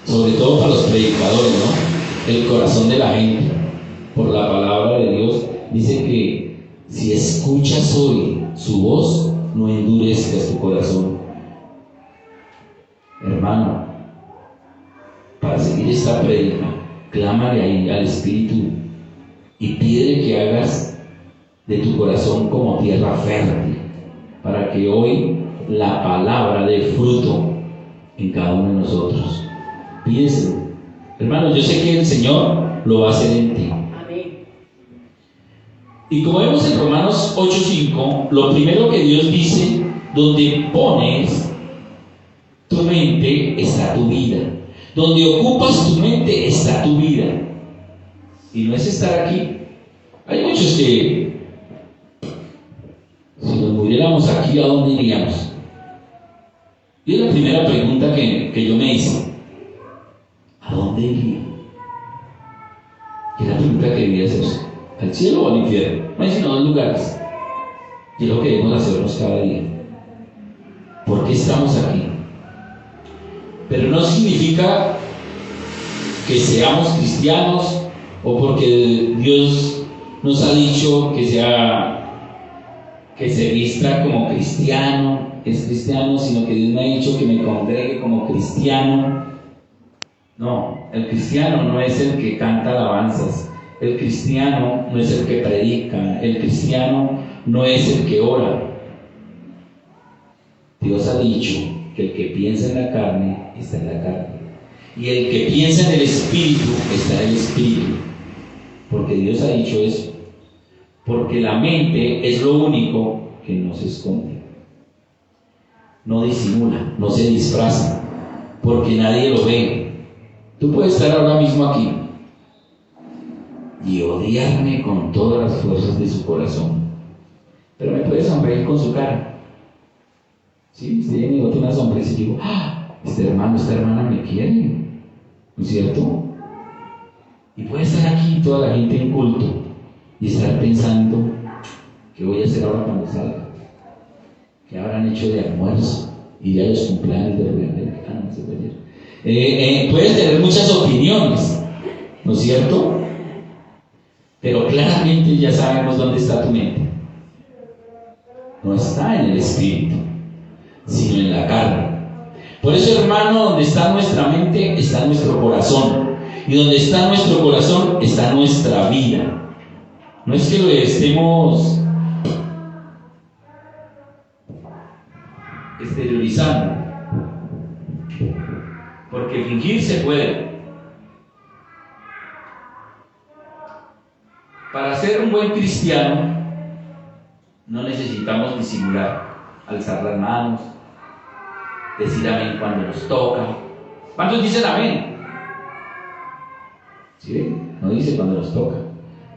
sobre todo para los predicadores, ¿no? El corazón de la gente. Por la palabra de Dios dice que si escuchas hoy su voz, no endurezcas tu corazón. Hermano, para seguir esta predica, clámale ahí al Espíritu y pídele que hagas de tu corazón como tierra fértil, para que hoy la palabra dé fruto en cada uno de nosotros. Pídeselo. Hermano, yo sé que el Señor lo va a hacer en ti. Y como vemos en Romanos 8:5, lo primero que Dios dice, donde pones tu mente está tu vida. Donde ocupas tu mente está tu vida. Y no es estar aquí. Hay muchos que, si nos muriéramos aquí, ¿a dónde iríamos? Y es la primera pregunta que yo me hice. ¿A dónde iría? Es la pregunta que debía hacerse. ¿Al cielo o al infierno? No hay sino 2 lugares. Y es lo que debemos hacernos cada día. ¿Por qué estamos aquí? Pero no significa que seamos cristianos o porque Dios nos ha dicho que se vista como cristiano, es cristiano, sino que Dios me ha dicho que me congregue como cristiano. No, el cristiano no es el que canta alabanzas, el cristiano no es el que predica, el cristiano no es el que ora. Dios ha dicho que el que piensa en la carne está en la carne, y el que piensa en el Espíritu está en el Espíritu, porque Dios ha dicho eso, porque la mente es lo único que nos esconde. no disimula, no se disfraza, porque nadie lo ve. Tú puedes estar ahora mismo aquí y odiarme con todas las fuerzas de su corazón, pero me puede sonreír con su cara. ¿Sí? Usted me bota una sonrisa y digo, este hermano, esta hermana me quiere, ¿no es cierto? Y puede estar aquí toda la gente en culto y estar pensando, ¿qué voy a hacer ahora cuando salga? ¿Qué habrán hecho de almuerzo? Y ya los cumpleaños de repente. No se puede ir. Puedes tener muchas opiniones, ¿no es cierto? Pero claramente ya sabemos dónde está tu mente. No está en el espíritu, sino en la carne. Por eso, hermano, donde está nuestra mente, está nuestro corazón. Y donde está nuestro corazón, está nuestra vida. No es que lo estemos exteriorizando, porque fingir se puede. Para ser un buen cristiano no necesitamos disimular, alzar las manos, decir amén cuando nos toca. ¿Cuántos dicen amén? ¿Sí? No dice cuando nos toca.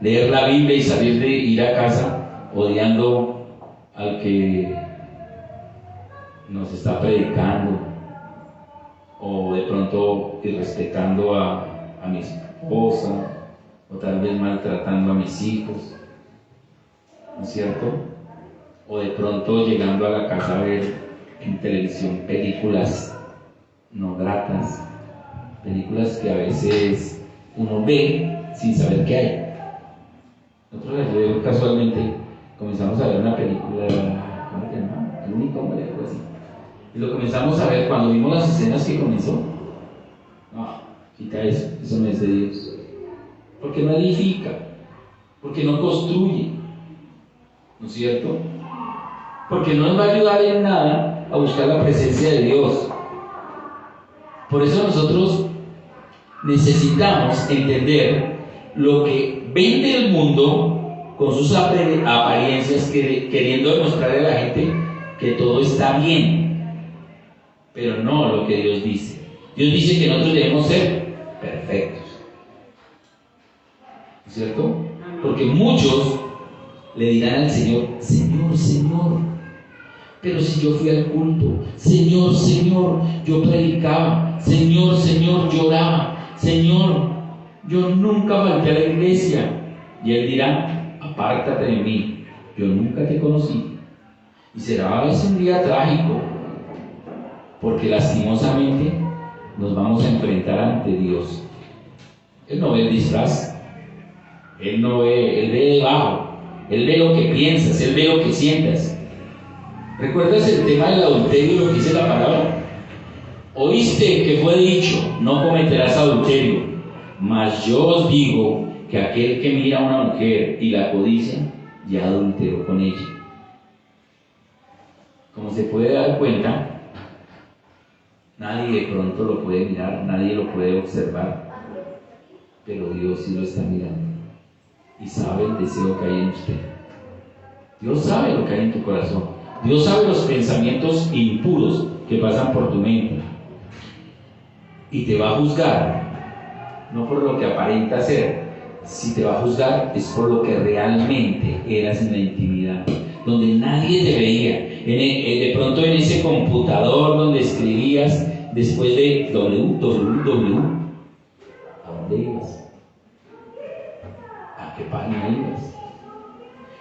Leer la Biblia y salir de ir a casa odiando al que nos está predicando, o de pronto irrespetando a mi esposa, o tal vez maltratando a mis hijos, ¿no es cierto? O de pronto llegando a la casa a ver en televisión películas no gratas, películas que a veces uno ve sin saber qué hay. Nosotros ayer casualmente comenzamos a ver una película, ¿cómo se llama? El único hombre, algo así. Y lo comenzamos a ver cuando vimos las escenas que comenzó. No, quita eso, eso no es de Dios. Porque no edifica, porque no construye, ¿no es cierto? Porque no nos va a ayudar en nada a buscar la presencia de Dios. Por eso nosotros necesitamos entender lo que vende el mundo con sus apariencias, queriendo demostrarle a la gente que todo está bien, pero no lo que Dios dice. Dios dice que nosotros debemos ser perfectos, ¿no es cierto? Porque muchos le dirán al Señor, Señor, Señor, pero si yo fui al culto, Señor, Señor, yo predicaba, Señor, Señor, lloraba, Señor, yo nunca falté a la iglesia. Y Él dirá, apártate de mí, yo nunca te conocí. Y será a veces un día trágico, porque lastimosamente nos vamos a enfrentar ante Dios. Él no ve el disfraz, Él no ve, Él ve debajo, Él ve lo que piensas, Él ve lo que sientas. ¿Recuerdas el tema del adulterio, lo que dice la palabra? Oíste que fue dicho, no cometerás adulterio, mas yo os digo que aquel que mira a una mujer y la codicia, ya adulteró con ella. Como se puede dar cuenta, nadie de pronto lo puede mirar, nadie lo puede observar, pero Dios sí lo está mirando y sabe el deseo que hay en usted. Dios sabe lo que hay en tu corazón. Dios sabe los pensamientos impuros que pasan por tu mente y te va a juzgar, no por lo que aparenta ser. Si te va a juzgar es por lo que realmente eras en la intimidad, donde nadie te veía. De pronto en ese computador donde escribías después de www, ¿a dónde ibas? ¿A qué página ibas?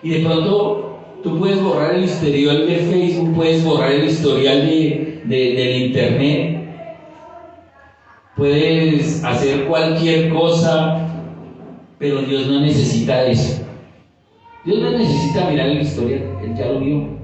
Y de pronto tú puedes borrar el historial de Facebook, puedes borrar el historial del internet, puedes hacer cualquier cosa, pero Dios no necesita eso. Dios no necesita mirar el historial, Él ya lo vio.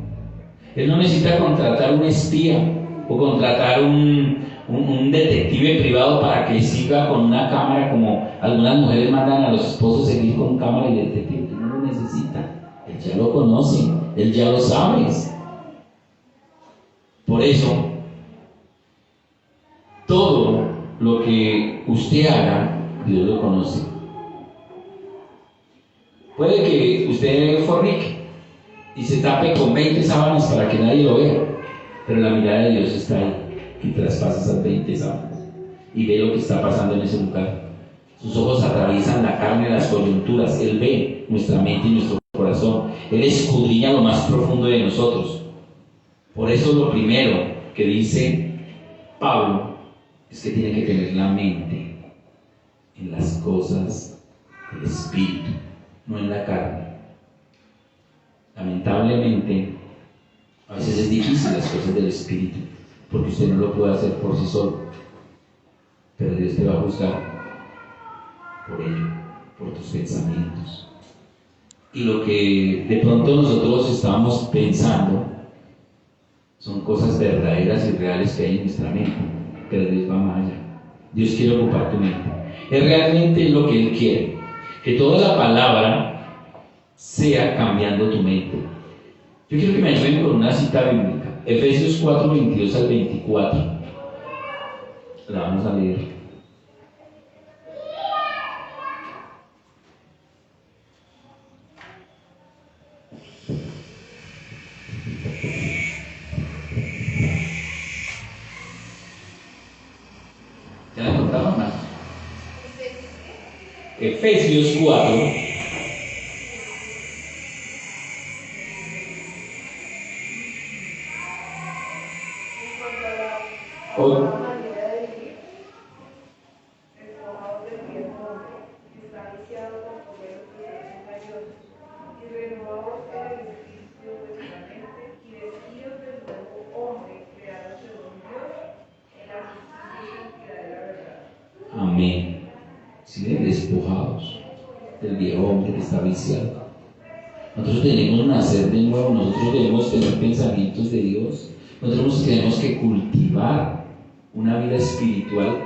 Él no necesita contratar un espía o contratar un detective privado para que siga con una cámara, como algunas mujeres mandan a los esposos seguir con cámara y detective. Él no lo necesita. Él ya lo conoce, Él ya lo sabe. Por eso, todo lo que usted haga, Dios lo conoce. Puede que usted fornique y se tape con 20 sábanas para que nadie lo vea, pero la mirada de Dios está ahí y traspasa esas 20 sábanas y ve lo que está pasando en ese lugar. Sus ojos atraviesan la carne, las coyunturas. Él ve nuestra mente y nuestro corazón. Él escudriña lo más profundo de nosotros. Por eso lo primero que dice Pablo es que tiene que tener la mente en las cosas del Espíritu, no en la carne. Lamentablemente, a veces es difícil las cosas del Espíritu, porque usted no lo puede hacer por sí solo, pero Dios te va a juzgar por ello, por tus pensamientos. Y lo que de pronto nosotros estábamos pensando son cosas verdaderas y reales que hay en nuestra mente, pero Dios va más allá. Dios quiere ocupar tu mente. Es realmente lo que Él quiere, que toda la palabra sea cambiando tu mente. Yo quiero que me ayuden con una cita bíblica, Efesios 4, 22 al 24. La vamos a leer. ¿Ya la encontraron, hermano? Efesios 4. Amén. Siguen despojados del viejo hombre que está viciado. Nosotros tenemos que nacer de nuevo, nosotros debemos tener pensamientos de Dios, nosotros tenemos que cultivar una vida espiritual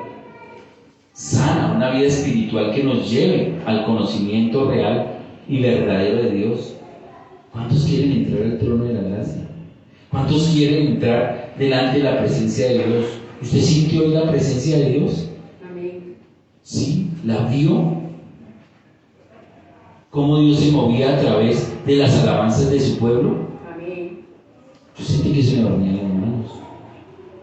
sana, una vida espiritual que nos lleve al conocimiento real y verdadero de Dios. ¿Cuántos quieren entrar al trono de la gracia? ¿Cuántos quieren entrar delante de la presencia de Dios? ¿Usted sintió hoy la presencia de Dios? Amén. Sí, la vio. Cómo Dios se movía a través de las alabanzas de su pueblo. Amén. Yo sentí que se me dormían las manos.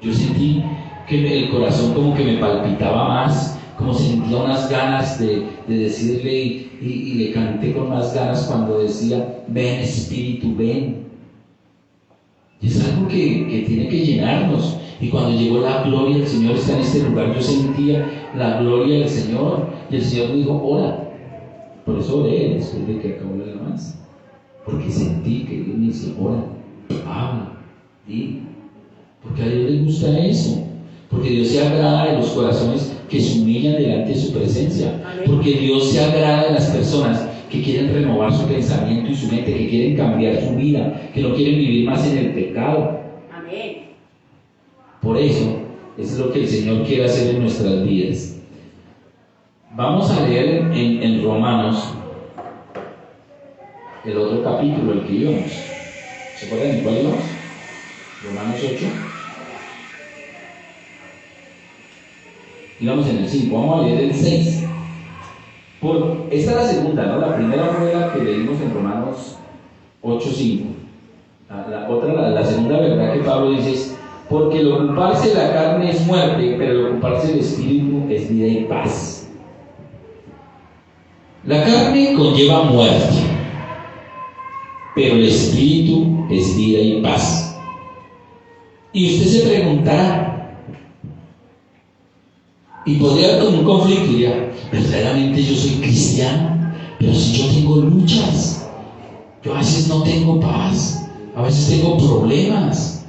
Yo sentí que el corazón como que me palpitaba más, como sentía unas ganas de decirle y le canté con más ganas cuando decía, ven Espíritu, ven. Y es algo que tiene que llenarnos. Y cuando llegó la gloria del Señor está en este lugar, yo sentía la gloria del Señor. Y el Señor me dijo, ora. Por eso oré después de que acabó la alabanza. Porque sentí que Dios me dice, ora, habla, di. Porque a Dios le gusta eso. Porque Dios se agrada de los corazones que se humillan delante de su presencia. Amén. Porque Dios se agrada de las personas que quieren renovar su pensamiento y su mente, que quieren cambiar su vida, que no quieren vivir más en el pecado. Amén. Por eso, es lo que el Señor quiere hacer en nuestras vidas. Vamos a leer en Romanos el otro capítulo, el que íbamos. ¿Se acuerdan de cuál íbamos? Romanos 8. Íbamos en el 5, vamos a leer el 6. Esta es la segunda, ¿no? La primera fue la que leímos en Romanos 8, 5. La segunda verdad que Pablo dice es, porque el ocuparse de la carne es muerte, pero el ocuparse del espíritu es vida y paz. La carne conlleva muerte, pero el espíritu es vida y paz. Y usted se preguntará, y podría haber como un conflicto, y diría, verdaderamente yo soy cristiano, pero si yo tengo luchas, yo a veces no tengo paz, a veces tengo problemas.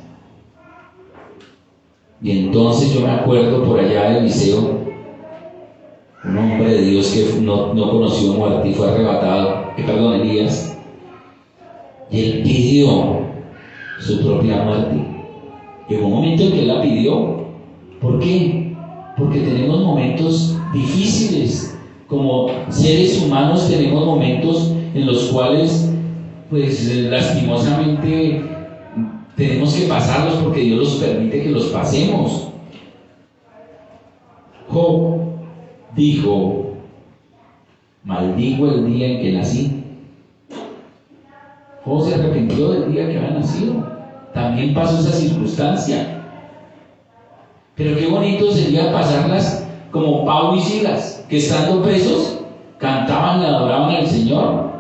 Y entonces yo me acuerdo por allá de Eliseo, un hombre de Dios que no conoció muerte y fue arrebatado, Elías, y él pidió su propia muerte. Llegó un momento en que él la pidió. ¿Por qué? Porque tenemos momentos difíciles. Como seres humanos tenemos momentos en los cuales, pues lastimosamente, tenemos que pasarlos porque Dios los permite que los pasemos. Job dijo, maldigo el día en que nací. Job se arrepintió del día que había nacido. también pasó esa circunstancia. Pero qué bonito sería pasarlas como Pablo y Silas, que estando presos, cantaban y adoraban al Señor.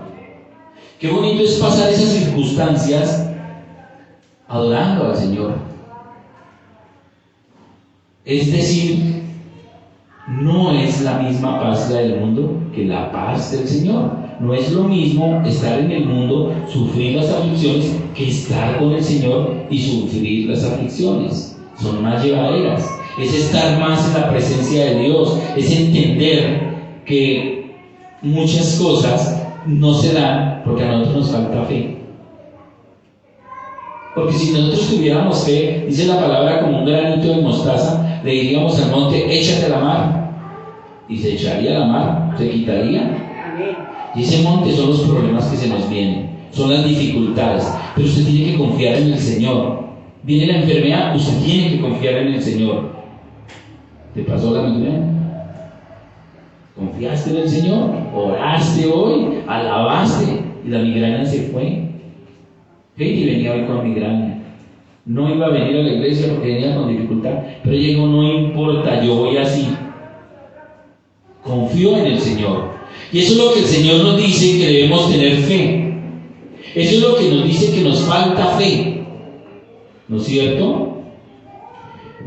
Qué bonito es pasar esas circunstancias adorando al Señor. Es decir, no es la misma paz la del mundo que la paz del Señor. No es lo mismo estar en el mundo, sufrir las aflicciones, que estar con el Señor y sufrir las aflicciones. Son más llevaderas. Es estar más en la presencia de Dios. Es entender que muchas cosas no se dan porque a nosotros nos falta fe. Porque si nosotros tuviéramos fe, dice la palabra, como un granito de mostaza, le diríamos al monte, échate a la mar, y se echaría a la mar, se quitaría. Y ese monte son los problemas que se nos vienen, son las dificultades, pero usted tiene que confiar en el Señor. Viene la enfermedad, usted tiene que confiar en el Señor. ¿Te pasó la migraña? ¿Confiaste en el Señor? ¿Oraste hoy? ¿Alabaste? Y la migraña se fue. Heidi venía hoy con migraña. No iba a venir a la iglesia porque venía con dificultad, pero llegó, no importa, yo voy así. Confío en el Señor. Y eso es lo que el Señor nos dice, que debemos tener fe. Eso es lo que nos dice que nos falta fe. ¿No es cierto?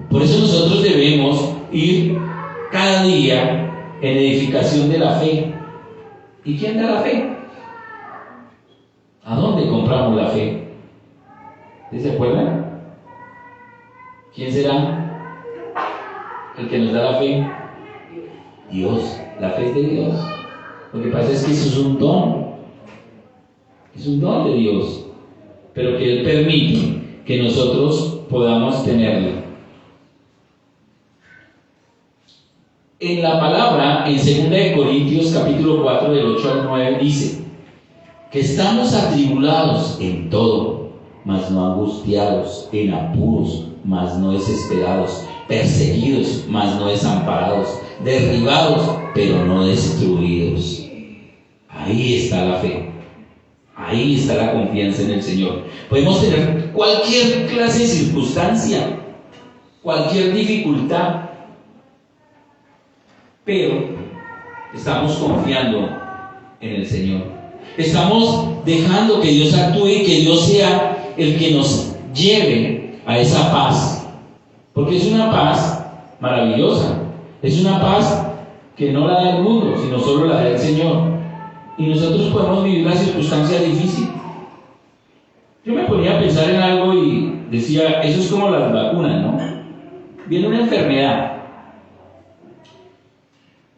Por eso nosotros debemos ir cada día en edificación de la fe. ¿Y quién da la fe? ¿A dónde compramos la fe? ¿Se acuerdan? ¿Quién será el que nos da la fe? Dios. La fe es de Dios. Lo que pasa es que eso es un don. Es un don de Dios, pero que Él permite que nosotros podamos tenerlo. En la palabra, en 2 Corintios capítulo 4 del 8 al 9 dice que estamos atribulados en todo, mas no angustiados, en apuros, mas no desesperados, perseguidos, mas no desamparados, derribados, pero no destruidos. Ahí está la fe. Ahí está la confianza en el Señor. Podemos tener cualquier clase de circunstancia, cualquier dificultad, pero estamos confiando en el Señor. Estamos dejando que Dios actúe y que Dios sea el que nos lleve a esa paz. Porque es una paz maravillosa. Es una paz que no la da el mundo, sino solo la da el Señor. Y nosotros podemos vivir la circunstancia difícil. Yo me ponía a pensar en algo y decía, eso es como las vacunas, ¿no? Viene una enfermedad.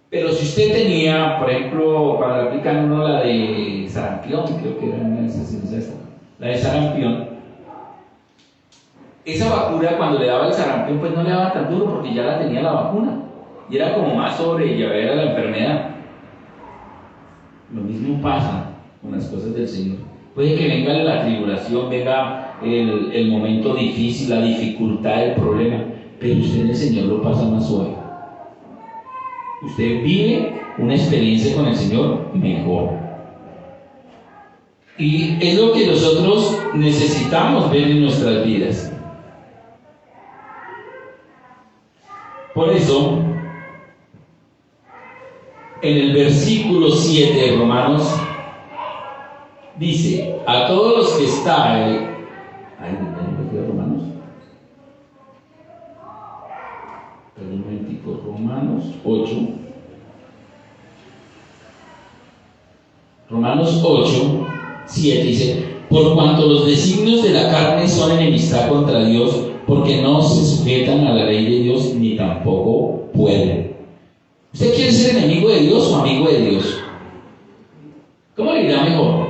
Pero si usted tenía, por ejemplo, cuando le aplican uno la de sarampión, creo que era una de esas, la de sarampión, esa vacuna cuando le daba el sarampión, pues no le daba tan duro porque ya la tenía la vacuna. Y era como más sobrellevadera la enfermedad. Lo mismo pasa con las cosas del Señor. Puede que venga la tribulación, venga el momento difícil, la dificultad, el problema, pero usted en el Señor lo pasa más suave. Usted vive una experiencia con el Señor mejor. Y es lo que nosotros necesitamos ver en nuestras vidas. Por eso, en el versículo 7 de Romanos, dice, a todos los que están... Romanos. Perdón un momentico, Romanos 8. Romanos 8, 7 dice, por cuanto los designios de la carne son enemistad contra Dios, porque no se sujetan a la ley de Dios, ni tampoco pueden. ¿Usted quiere ser enemigo de Dios o amigo de Dios? ¿Cómo le irá mejor?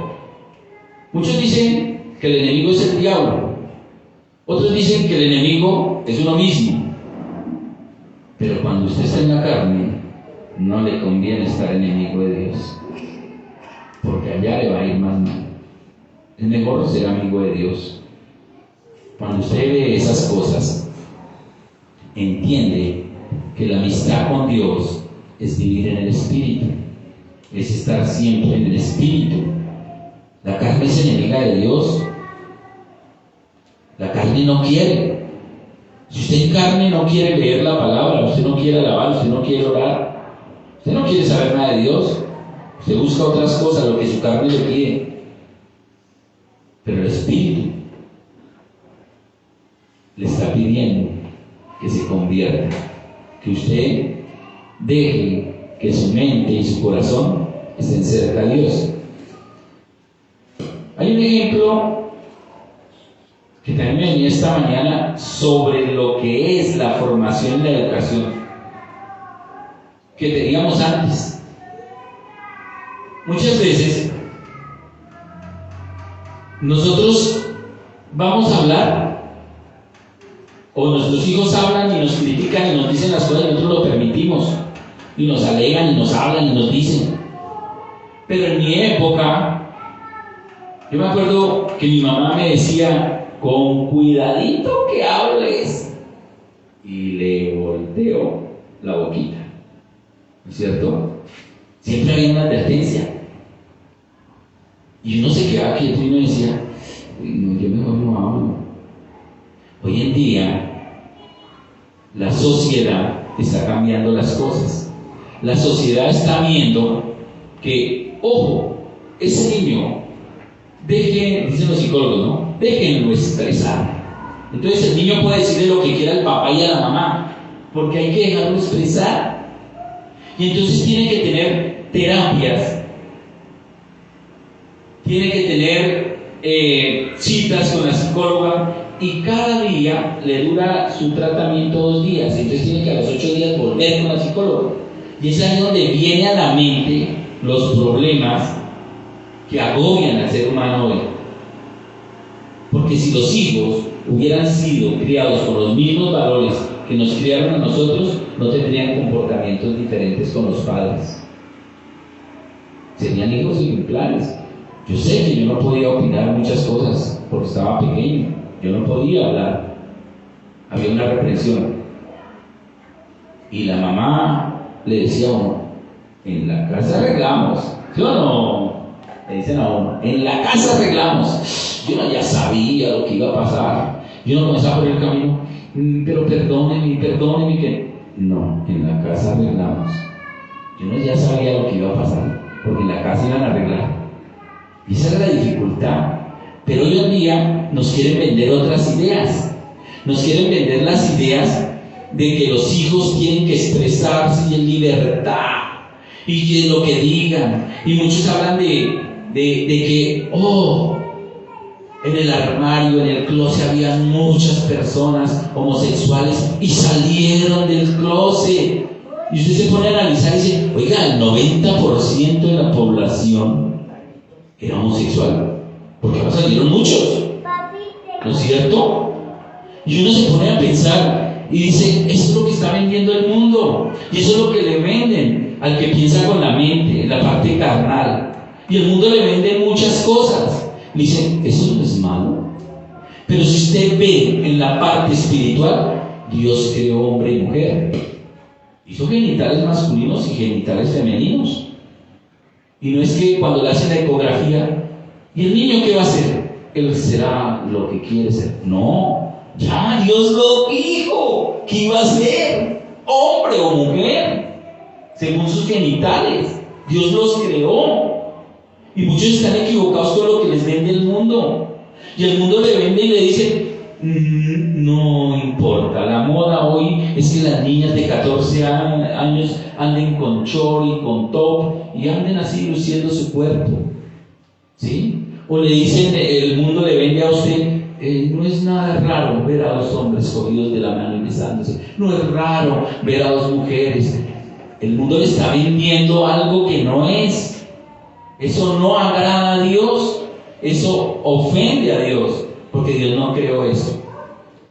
Muchos dicen que el enemigo es el diablo. Otros dicen que el enemigo es uno mismo. Pero cuando usted está en la carne, no le conviene estar enemigo de Dios, porque allá le va a ir más mal. Es mejor ser amigo de Dios. Cuando usted ve esas cosas, entiende que la amistad con Dios es vivir en el Espíritu, es estar siempre en el Espíritu. La carne es enemiga de Dios. La carne no quiere. Si usted en carne no quiere leer la palabra, usted no quiere alabar, usted no quiere orar, usted no quiere saber nada de Dios, usted busca otras cosas, lo que su carne le pide. Pero el Espíritu le está pidiendo que se convierta, que usted deje que su mente y su corazón estén cerca de Dios. Hay un ejemplo que también me venía esta mañana sobre lo que es la formación y la educación que teníamos antes. Muchas veces nosotros vamos a hablar, o nuestros hijos hablan y nos critican y nos dicen las cosas y nosotros lo permitimos, y nos alegan y nos hablan y nos dicen. Pero en mi época, yo me acuerdo que mi mamá me decía: con cuidadito que hables, y le volteo la boquita, ¿no es cierto? Siempre había una advertencia y uno se quedaba quieto y uno decía: no, yo mejor no hablo. Hoy en día la sociedad está cambiando las cosas. La sociedad está viendo que, ojo, ese niño, dicen los psicólogos, ¿no? Déjenlo expresar. Entonces el niño puede decirle lo que quiera al papá y a la mamá, porque hay que dejarlo expresar. Y entonces tiene que tener terapias, tiene que tener citas con la psicóloga, y cada día le dura su tratamiento 2 días. Entonces tiene que a los 8 días volver con la psicóloga. Y es ahí donde viene a la mente los problemas que agobian al ser humano hoy. Porque si los hijos hubieran sido criados con los mismos valores que nos criaron a nosotros, no tendrían comportamientos diferentes con los padres. Serían hijos ejemplares. Yo sé que yo no podía opinar muchas cosas porque estaba pequeño. Yo no podía hablar. Había una reprensión. Y la mamá le decía a uno: en la casa arreglamos. ¿Sí o no? Le dicen a uno: en la casa arreglamos. Yo ya sabía lo que iba a pasar. Yo no comenzaba por el camino: pero perdóneme, que... No, en la casa arreglamos. Yo ya sabía lo que iba a pasar, porque en la casa iban a arreglar. Y esa era la dificultad. Pero hoy en día nos quieren vender otras ideas. Nos quieren vender las ideas de que los hijos tienen que expresarse y en libertad, y que lo que digan. Y muchos hablan de que, en el armario, en el closet había muchas personas homosexuales y salieron del closet. Y usted se pone a analizar y dice: oiga, el 90% de la población era homosexual. Porque ahora salieron muchos, ¿no es cierto? Y uno se pone a pensar y dice: eso es lo que está vendiendo el mundo, y eso es lo que le venden al que piensa con la mente, en la parte carnal. Y el mundo le vende muchas cosas. Le dicen: eso no es malo. Pero si usted ve en la parte espiritual, Dios creó hombre y mujer. Hizo genitales masculinos y genitales femeninos. Y no es que cuando le hacen la ecografía: ¿y el niño qué va a hacer? Él será lo que quiere ser. No, ya Dios lo dijo que iba a ser hombre o mujer según sus genitales. Dios los creó. Y muchos están equivocados con lo que les vende el mundo. Y el mundo le vende y le dice: no importa, la moda hoy es que las niñas de 14 años anden con short y con top y anden así luciendo su cuerpo, ¿sí? O le dicen, el mundo le vende a usted: no es nada raro ver a 2 hombres cogidos de la mano y besándose. No es raro ver a 2 mujeres. El mundo le está vendiendo algo que no es. Eso no agrada a Dios. Eso ofende a Dios, porque Dios no creó eso.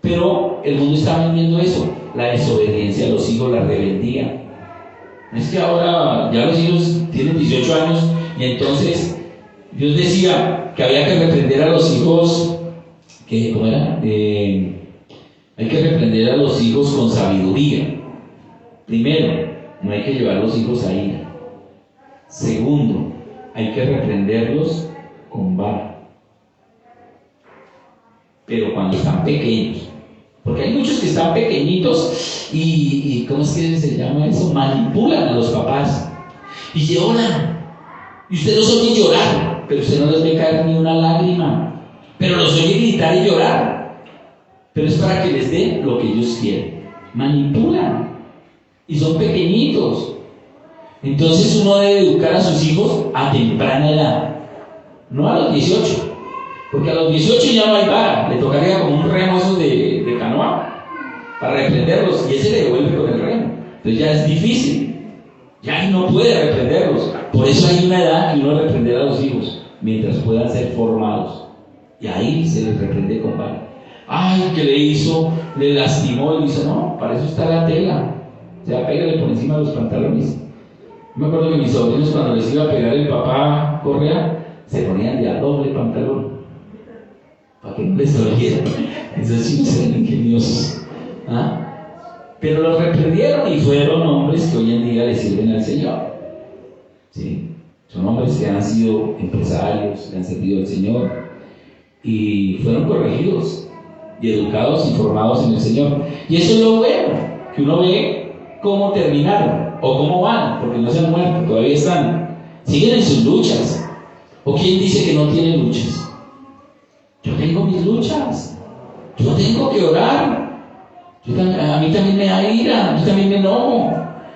Pero el mundo está vendiendo eso: la desobediencia a los hijos, la rebeldía. Es que ahora ya los hijos tienen 18 años y entonces Dios decía que había que reprender a los hijos, ¿cómo era? Hay que reprender a los hijos con sabiduría. Primero, no hay que llevar a los hijos a ira. Segundo, hay que reprenderlos con vara. pero cuando están pequeños. Porque hay muchos que están pequeñitos y ¿cómo es que se llama eso? Manipulan a los papás y lloran. Y usted los oye llorar, pero usted no les ve caer ni una lágrima. Pero los oye gritar y llorar. Pero es para que les dé lo que ellos quieren. Manipulan. Y son pequeñitos. Entonces uno debe educar a sus hijos a temprana edad. No a los 18. Porque a los 18 ya no hay vara. Le tocaría como un remo esos de canoa para reprenderlos. Y ese le devuelve con el remo. Entonces ya es difícil. Ya no puede reprenderlos. Por eso hay una edad que uno reprender a los hijos mientras puedan ser formados. Y ahí se les reprende con vara. Ay, que le hizo, le lastimó, y dice, no, para eso está la tela. O sea, pégale por encima de los pantalones. Me acuerdo que mis sobrinos, cuando les iba a pegar el papá correa, se ponían de a doble pantalón para que no les doliera. Esos chicos eran ingeniosos. ¿Ah? Pero los reprendieron y fueron hombres que hoy en día le sirven al Señor. ¿Sí? Son hombres que han sido empresarios, que han servido al Señor y fueron corregidos y educados y formados en el Señor. Y eso es lo bueno, que uno ve cómo terminaron o cómo van, porque no se han muerto, todavía están, siguen en sus luchas. ¿O quién dice que no tiene luchas? Yo tengo mis luchas, yo tengo que orar. A mí también me da ira, yo también me enojo.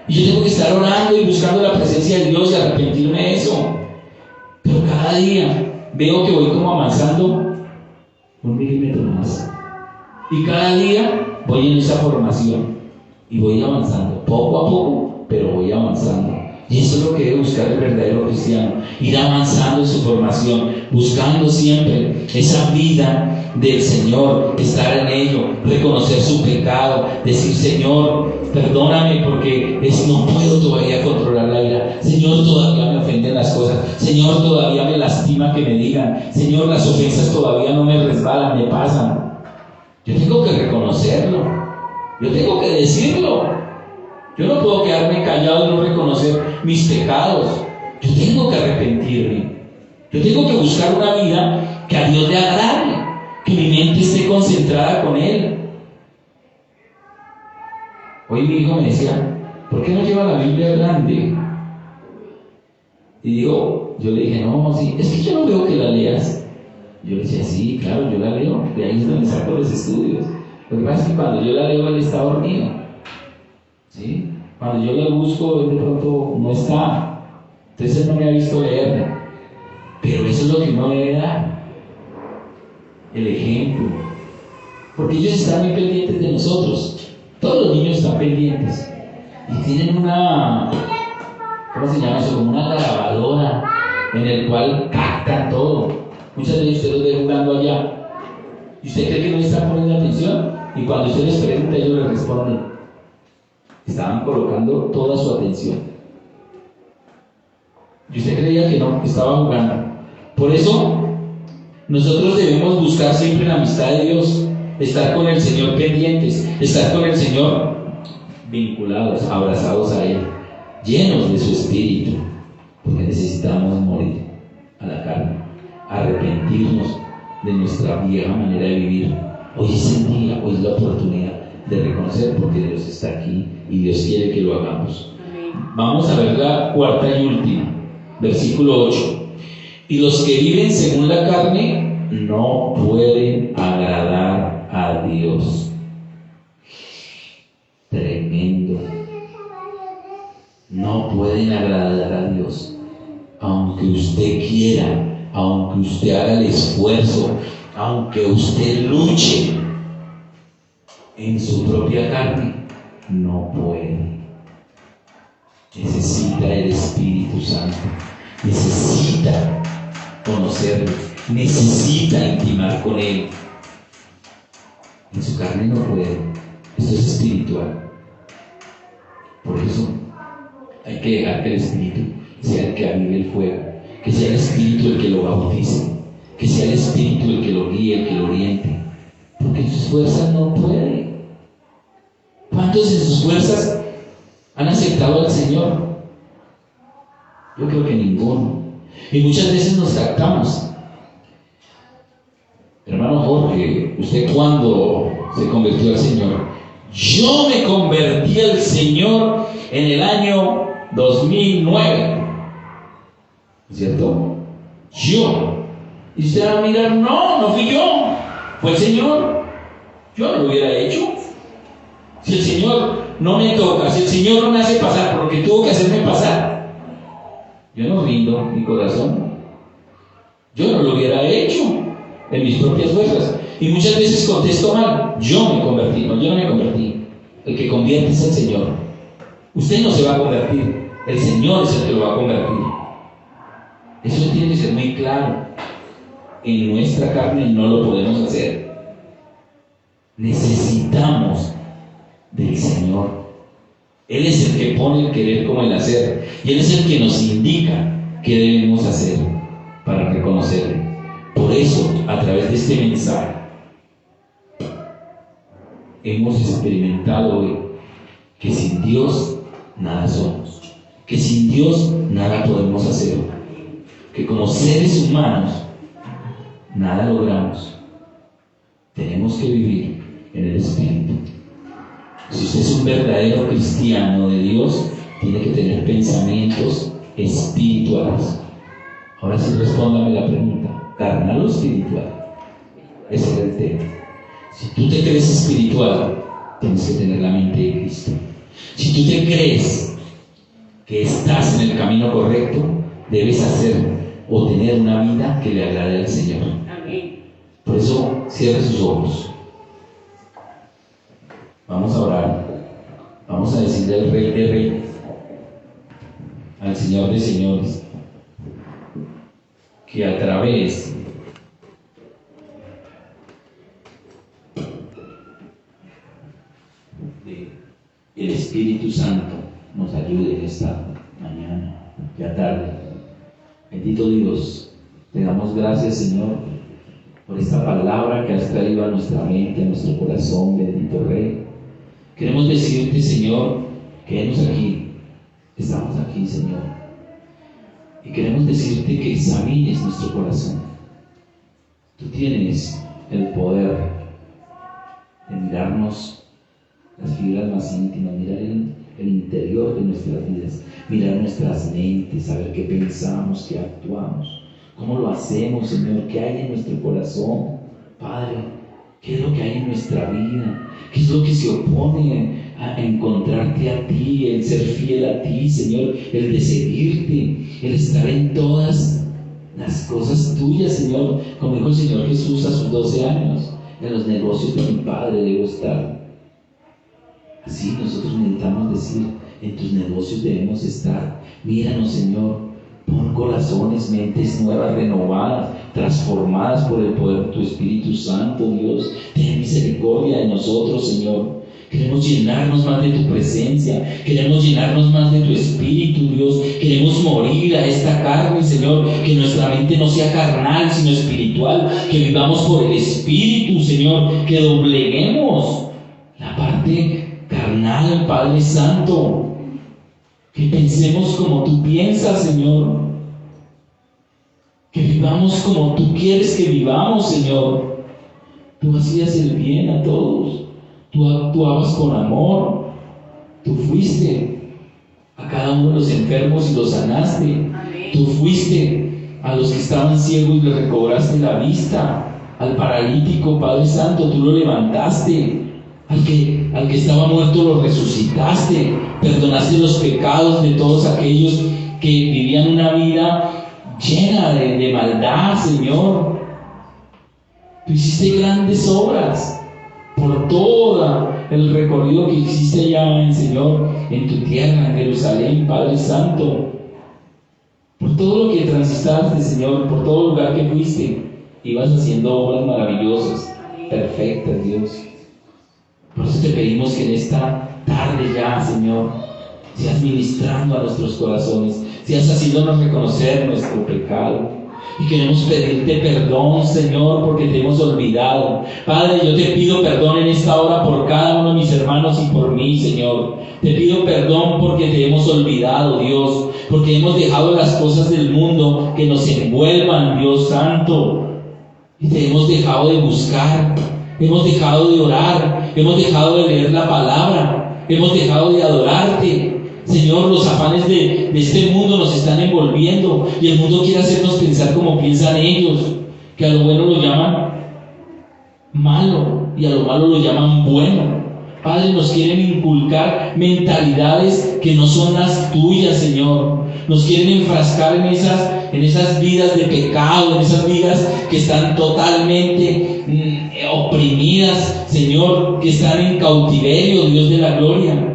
Y yo tengo que estar orando y buscando la presencia de Dios y arrepentirme de eso. Pero cada día veo que voy como avanzando 1 milímetro más. Y cada día voy en esa formación. Y voy avanzando, poco a poco, pero voy avanzando. Y eso es lo que debe buscar el verdadero cristiano. Ir avanzando en su formación, buscando siempre esa vida del Señor, estar en ello, reconocer su pecado, decir, Señor, perdóname porque no puedo todavía controlar la ira. Señor, todavía me ofenden las cosas. Señor, todavía me lastima que me digan. Señor, las ofensas todavía no me resbalan, me pasan. Yo tengo que reconocerlo. Yo tengo que decirlo. Yo no puedo quedarme callado y no reconocer mis pecados. Yo tengo que arrepentirme. Yo tengo que buscar una vida que a Dios le agrade, que mi mente esté concentrada con Él. Hoy mi hijo me decía, ¿por qué no lleva la Biblia grande? Y yo le dije, no, sí, es que yo no veo que la leas. Yo le decía, sí, claro, yo la leo, de ahí es donde saco los estudios. Lo que pasa es que cuando yo la leo, él está dormido. ¿Sí? Cuando yo la busco, él de pronto no está. Entonces él no me ha visto leerla. Pero eso es lo que uno debe dar. El ejemplo. Porque ellos están muy pendientes de nosotros. Todos los niños están pendientes. Y tienen una, ¿cómo se llama eso? Como una grabadora en el cual captan todo. Muchas veces usted los ve jugando allá. ¿Y usted cree que no están poniendo atención? Y cuando usted les pregunta, ellos les responden. Estaban colocando toda su atención. Y usted creía que no, que estaba jugando. Por eso, nosotros debemos buscar siempre la amistad de Dios, estar con el Señor pendientes, estar con el Señor vinculados, abrazados a Él, llenos de su Espíritu, porque necesitamos morir a la carne, arrepentirnos de nuestra vieja manera de vivir. Hoy es el día, hoy es la oportunidad de reconocer porque Dios está aquí y Dios quiere que lo hagamos. Vamos a ver la cuarta y última, versículo 8. Y los que viven según la carne no pueden agradar a Dios. Tremendo. No pueden agradar a Dios. Aunque usted quiera, aunque usted haga el esfuerzo, aunque usted luche en su propia carne, no puede. Necesita el Espíritu Santo. Necesita conocerlo, necesita intimar con Él. En su carne no puede. Esto es espiritual. Por eso hay que dejar que el Espíritu sea el que avive el fuego, que sea el Espíritu el que lo bautice, que sea el Espíritu el que lo guíe, el que lo oriente, porque en sus fuerzas no puede. ¿Cuántos en sus fuerzas han aceptado al Señor? Yo creo que ninguno. Y muchas veces nos tratamos. Hermano Jorge, ¿Usted cuándo se convirtió al Señor? Yo me convertí al Señor en el año 2009. ¿Cierto? Yo. Y usted va a mirar, no fui yo, fue el Señor. Yo no lo hubiera hecho. Si el Señor no me toca, si el Señor no me hace pasar por lo que tuvo que hacerme pasar, yo no rindo mi corazón. Yo no lo hubiera hecho en mis propias fuerzas. Y muchas veces contesto mal. Yo me convertí. No, yo no me convertí. El que convierte es el Señor. Usted no se va a convertir. El Señor es el que lo va a convertir. Eso tiene que ser muy claro. En nuestra carne no lo podemos hacer. Necesitamos del Señor. Él es el que pone el querer como el hacer. Y Él es el que nos indica qué debemos hacer para reconocerle. Por eso, a través de este mensaje, hemos experimentado hoy que sin Dios nada somos, que sin Dios nada podemos hacer, que como seres humanos nada logramos. Tenemos que vivir en el Espíritu. Si usted es un verdadero cristiano de Dios, tiene que tener pensamientos espirituales. Ahora sí, respóndame la pregunta: ¿carnal o espiritual? Ese es el tema. Si tú te crees espiritual, tienes que tener la mente de Cristo. Si tú te crees que estás en el camino correcto, debes hacer o tener una vida que le agrade al Señor. Amén. Por eso, cierre sus ojos. Vamos a orar. Vamos a decirle al Rey de Reyes, al Señor de Señores, que a través el Espíritu Santo nos ayude en esta mañana, ya tarde. Bendito Dios, te damos gracias, Señor, por esta palabra que has traído a nuestra mente, a nuestro corazón, bendito Rey. Queremos decirte, Señor, que hemos aquí, estamos aquí, Señor, y queremos decirte que examines nuestro corazón. Tú tienes el poder de mirarnos las fibras más íntimas, mirar el interior de nuestras vidas, mirar nuestras mentes, saber qué pensamos, qué actuamos, cómo lo hacemos, Señor, qué hay en nuestro corazón, Padre, qué es lo que hay en nuestra vida, qué es lo que se opone a encontrarte a ti, el ser fiel a ti, Señor, el de seguirte, el estar en todas las cosas tuyas, Señor, como dijo el Señor Jesús a sus 12 años, en los negocios de mi Padre debo estar. Así nosotros necesitamos decir, en tus negocios debemos estar. Míranos, Señor, pon corazones, mentes nuevas, renovadas, transformadas por el poder de tu Espíritu Santo, Dios. Ten misericordia de nosotros, Señor. Queremos llenarnos más de tu presencia, queremos llenarnos más de tu Espíritu, Dios. Queremos morir a esta carne, Señor, que nuestra mente no sea carnal, sino espiritual, que vivamos por el Espíritu, Señor, que dobleguemos la parte carnal, Padre Santo, que pensemos como tú piensas, Señor, que vivamos como tú quieres que vivamos, Señor. Tú hacías el bien a todos, tú actuabas con amor, tú fuiste a cada uno de los enfermos y los sanaste. Amén. Tú fuiste a los que estaban ciegos y les recobraste la vista, al paralítico, Padre Santo, tú lo levantaste. Al que estaba muerto lo resucitaste, perdonaste los pecados de todos aquellos que vivían una vida llena de maldad, Señor. Tú hiciste grandes obras por todo el recorrido que hiciste allá, Señor, en tu tierra, en Jerusalén, Padre Santo. Por todo lo que transitaste, Señor, por todo lugar que fuiste, ibas haciendo obras maravillosas, perfectas, Dios. Por eso te pedimos que en esta tarde ya, Señor, seas ministrando a nuestros corazones, seas haciéndonos reconocer nuestro pecado. Y queremos pedirte perdón, Señor, porque te hemos olvidado. Padre, yo te pido perdón en esta hora por cada uno de mis hermanos y por mí, Señor. Te pido perdón porque te hemos olvidado, Dios, porque hemos dejado las cosas del mundo que nos envuelvan, Dios Santo, y te hemos dejado de buscar. Hemos dejado de orar, hemos dejado de leer la palabra, hemos dejado de adorarte. Señor, los afanes de este mundo nos están envolviendo y el mundo quiere hacernos pensar como piensan ellos, que a lo bueno lo llaman malo y a lo malo lo llaman bueno. Padre, nos quieren inculcar mentalidades que no son las tuyas, Señor. Nos quieren enfrascar en esas vidas de pecado, en esas vidas que están totalmente oprimidas, Señor, que están en cautiverio, Dios de la gloria.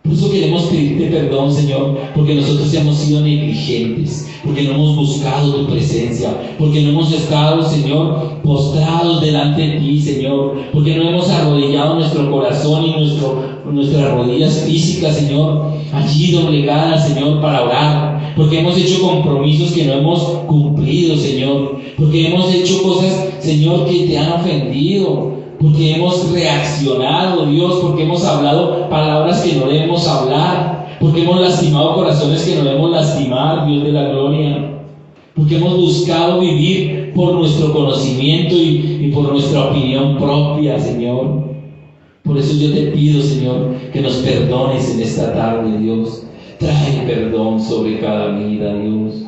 Por eso queremos pedirte perdón, Señor, porque nosotros hemos sido negligentes, porque no hemos buscado tu presencia, porque no hemos estado, Señor, postrados delante de ti, Señor, porque no hemos arrodillado nuestro corazón y nuestras rodillas físicas, Señor, allí doblegadas, Señor, para orar, porque hemos hecho compromisos que no hemos cumplido, Señor, porque hemos hecho cosas, Señor, que te han ofendido, porque hemos reaccionado, Dios, porque hemos hablado palabras que no debemos hablar, porque hemos lastimado corazones que no debemos lastimar, Dios de la gloria, porque hemos buscado vivir por nuestro conocimiento y por nuestra opinión propia, Señor. Por eso yo te pido, Señor, que nos perdones en esta tarde, Dios. Trae perdón sobre cada vida, Dios.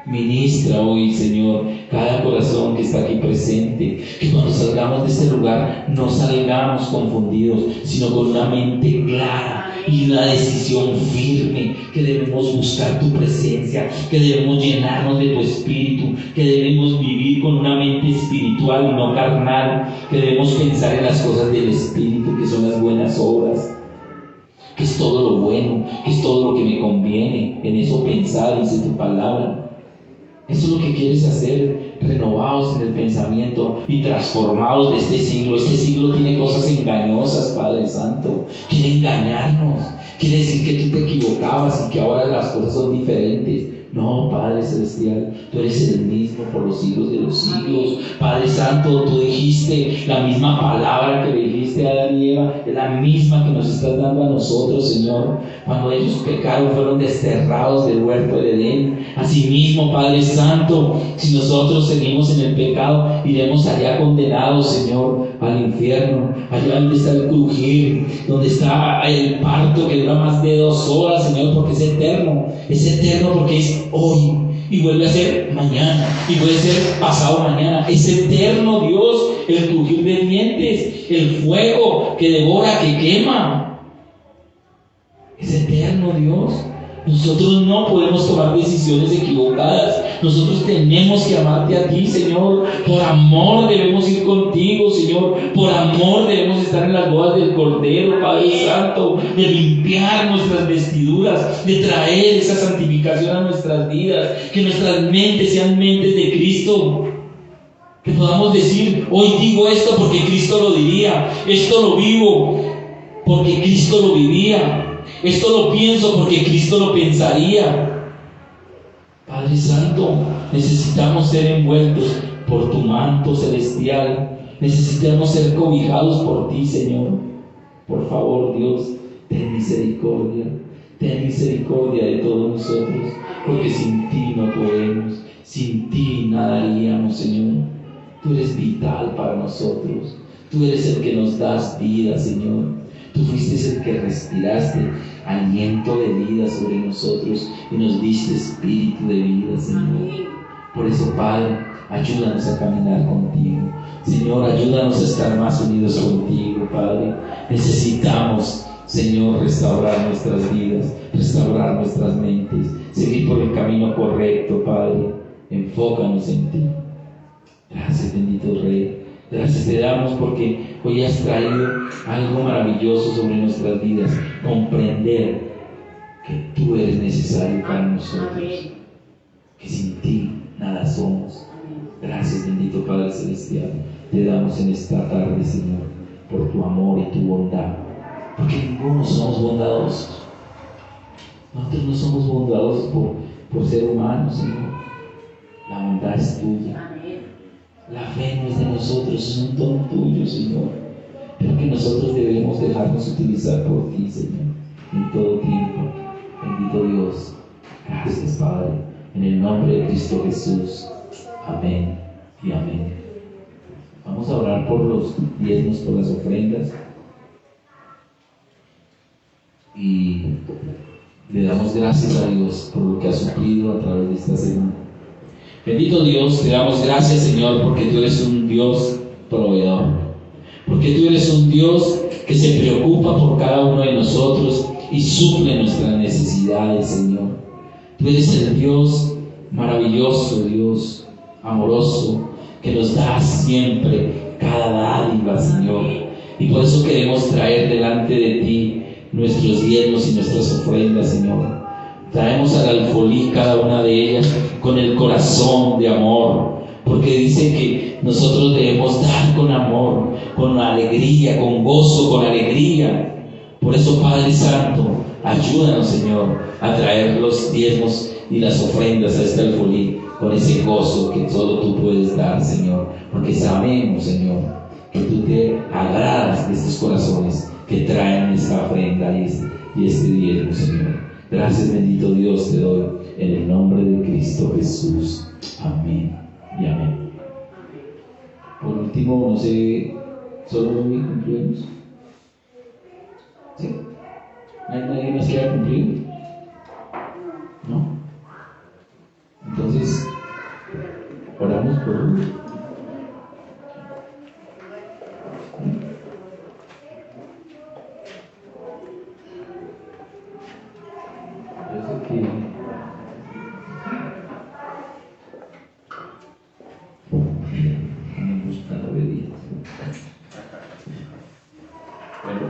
Ministra hoy, Señor, cada corazón que está aquí presente, que cuando salgamos de este lugar no salgamos confundidos, sino con una mente clara y una decisión firme, que debemos buscar tu presencia, que debemos llenarnos de tu espíritu, que debemos vivir con una mente espiritual y no carnal, que debemos pensar en las cosas del espíritu, que son las buenas obras, que es todo lo bueno, que es todo lo que me conviene. En eso pensar, dice tu palabra. Eso es lo que quieres hacer, renovados en el pensamiento y transformados de este siglo. Este siglo tiene cosas engañosas, Padre Santo. Quiere engañarnos, quiere decir que tú te equivocabas y que ahora las cosas son diferentes. No, Padre Celestial, tú eres el mismo por los siglos de los siglos. Padre Santo, tú dijiste la misma palabra que dijiste a Adán y Eva, es la misma que nos estás dando a nosotros, Señor. Cuando ellos pecaron, fueron desterrados del huerto de Edén. Asimismo, Padre Santo, si nosotros seguimos en el pecado, iremos allá condenados, Señor, al infierno. Allá donde está el crujir, donde está el parto que dura más de 2 horas, Señor, porque es eterno. Es eterno porque es hoy y vuelve a ser mañana y puede ser pasado mañana. Es eterno, Dios, el crujir de dientes, el fuego que devora, que quema. Es eterno, Dios. Nosotros no podemos tomar decisiones equivocadas. Nosotros tenemos que amarte a ti, Señor. Por amor debemos ir contigo, Señor. Por amor debemos estar en las bodas del Cordero, Padre Santo. De limpiar nuestras vestiduras, de traer esa santificación a nuestras vidas. Que nuestras mentes sean mentes de Cristo. Que podamos decir, hoy digo esto porque Cristo lo diría. Esto lo vivo porque Cristo lo vivía. Esto lo pienso porque Cristo lo pensaría. Padre Santo, necesitamos ser envueltos por tu manto celestial. Necesitamos ser cobijados por ti, Señor. Por favor, Dios, ten misericordia. Ten misericordia de todos nosotros, porque sin ti no podemos. Sin ti nada haríamos, Señor. Tú eres vital para nosotros. Tú eres el que nos das vida, Señor. Tú fuiste el que respiraste aliento de vida sobre nosotros y nos diste espíritu de vida, Señor. Por eso, Padre, ayúdanos a caminar contigo. Señor, ayúdanos a estar más unidos contigo, Padre. Necesitamos, Señor, restaurar nuestras vidas, restaurar nuestras mentes, seguir por el camino correcto, Padre. Enfócanos en ti. Gracias, bendito Rey. Gracias te damos porque hoy has traído algo maravilloso sobre nuestras vidas. Comprender que tú eres necesario para nosotros, que sin ti nada somos. Gracias, bendito Padre Celestial. Te damos en esta tarde, Señor, por tu amor y tu bondad. Porque ninguno somos bondadosos. Nosotros no somos bondadosos por ser humanos, Señor. La bondad es tuya. La fe no es de nosotros, es un don tuyo, Señor. Pero que nosotros debemos dejarnos utilizar por ti, Señor, en todo tiempo. Bendito Dios. Gracias, Padre. En el nombre de Cristo Jesús. Amén y amén. Amén. Vamos a orar por los diezmos, por las ofrendas. Y le damos gracias a Dios por lo que ha suplido a través de esta semana. Bendito Dios, te damos gracias, Señor, porque tú eres un Dios proveedor. Porque tú eres un Dios que se preocupa por cada uno de nosotros y suple nuestras necesidades, Señor. Tú eres el Dios maravilloso, Dios amoroso, que nos da siempre cada dádiva, Señor. Y por eso queremos traer delante de ti nuestros diezmos y nuestras ofrendas, Señor. Traemos al alfolí cada una de ellas con el corazón de amor, porque dice que nosotros debemos dar con amor, con alegría, con gozo, con alegría. Por eso, Padre Santo, ayúdanos, Señor, a traer los diezmos y las ofrendas a este alfolí con ese gozo que solo tú puedes dar, Señor, porque sabemos, Señor, que tú te agradas de estos corazones que traen esta ofrenda y este diezmo, Señor. Gracias, bendito Dios, te doy en el nombre de Cristo Jesús. Amén y amén. Por último, no sé, ¿solo hoy cumplimos? ¿Sí? ¿Hay nadie más que haya cumplido? ¿No? Entonces, oramos por hoy.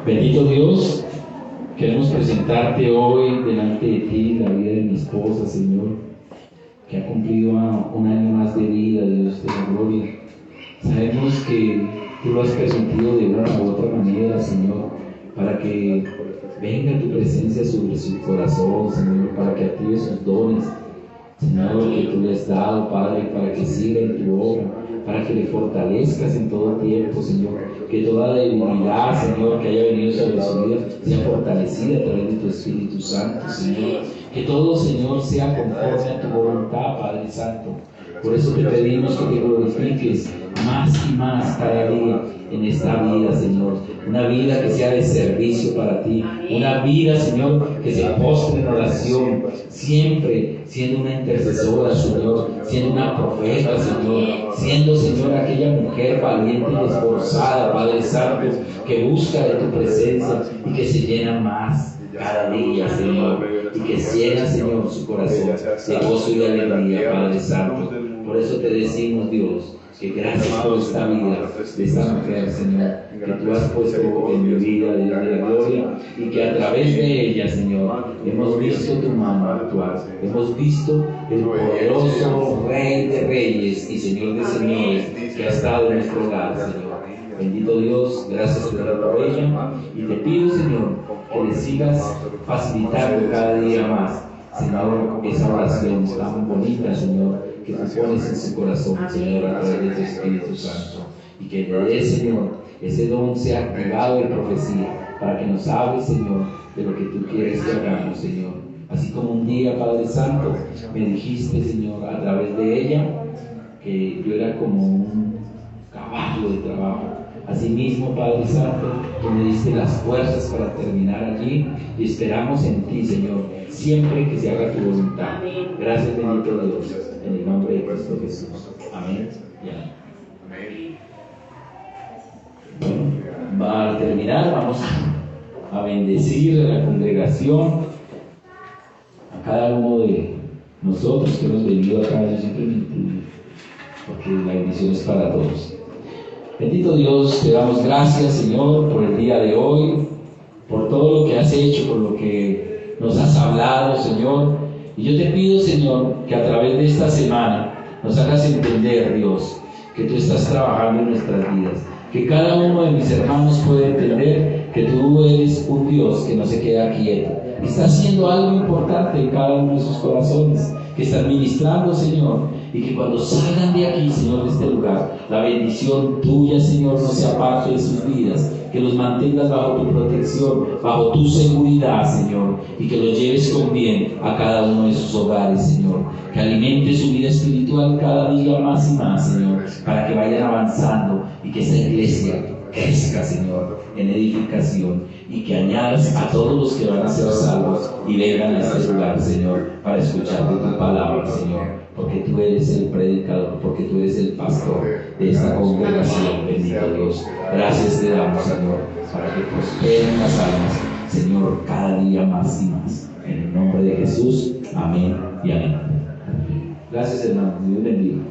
Bendito Dios, queremos presentarte hoy delante de ti la vida de mi esposa, Señor, que ha cumplido un año más de vida, Dios de la gloria. Sabemos que tú lo has permitido de una u otra manera, Señor, para que venga tu presencia sobre su corazón, Señor, para que active sus dones, Señor, que tú le has dado, Padre, para que siga en tu obra, para que le fortalezcas en todo tiempo, Señor, que toda debilidad, Señor, que haya venido sobre su vida sea fortalecida a través de tu Espíritu Santo, Señor, que todo, Señor, sea conforme a tu voluntad, Padre Santo. Por eso te pedimos que te glorifiques más y más cada día en esta vida, Señor, una vida que sea de servicio para ti, una vida, Señor, que se postre en oración, siempre siendo una intercesora, Señor, siendo una profeta, Señor, siendo, Señor, aquella mujer valiente y esforzada, Padre Santo, que busca de tu presencia y que se llena más cada día, Señor, y que llena, Señor, su corazón de gozo y de alegría, Padre Santo. Por eso te decimos, Dios, que gracias por esta vida de esta mujer, Señor, que tú has puesto en mi vida de la gloria, y que a través de ella, Señor, hemos visto tu mano actuar, hemos visto el poderoso Rey de Reyes y Señor de Señores que ha estado en nuestro hogar, Señor. Bendito Dios, gracias por ella, y te pido, Señor, que le sigas facilitando cada día más, Señor, esa oración tan bonita, Señor, que tú pones en su corazón, Señor, a través de tu Espíritu Santo, y que le dé, Señor, ese don sea activado en profecía, para que nos hable, Señor, de lo que tú quieres que hagamos, Señor. Así como un día, Padre Santo, me dijiste, Señor, a través de ella, que yo era como un caballo de trabajo. Asimismo, Padre Santo, tú me diste las fuerzas para terminar allí, y esperamos en ti, Señor, siempre que se haga tu voluntad. Gracias, bendito Dios, en el nombre de Cristo Jesús. Amén y amén. Bueno, para terminar, vamos a bendecir a la congregación, a cada uno de nosotros que hemos venido acá. Yo siempre me incluyo, porque la bendición es para todos. Bendito Dios, te damos gracias, Señor, por el día de hoy, por todo lo que has hecho, por lo que nos has hablado, Señor. Y yo te pido, Señor, que a través de esta semana nos hagas entender, Dios, que tú estás trabajando en nuestras vidas, que cada uno de mis hermanos puede entender que tú eres un Dios que no se queda quieto, que está haciendo algo importante en cada uno de sus corazones, que están ministrando, Señor, y que cuando salgan de aquí, Señor, de este lugar, la bendición tuya, Señor, no se aparte de sus vidas, que que los mantengas bajo tu protección, bajo tu seguridad, Señor, y que los lleves con bien a cada uno de sus hogares, Señor, que alimente su vida espiritual cada día más y más, Señor, para que vayan avanzando y que esa iglesia crezca, Señor, en edificación, y que añadas a todos los que van a ser salvos y vengan a este lugar, Señor, para escuchar de tu palabra, Señor, porque tú eres el predicador, porque tú eres el pastor de esta congregación, bendito Dios. Gracias te damos, Señor, para que prosperen las almas, Señor, cada día más y más. En el nombre de Jesús, amén y amén. Gracias, hermanos. Dios bendiga.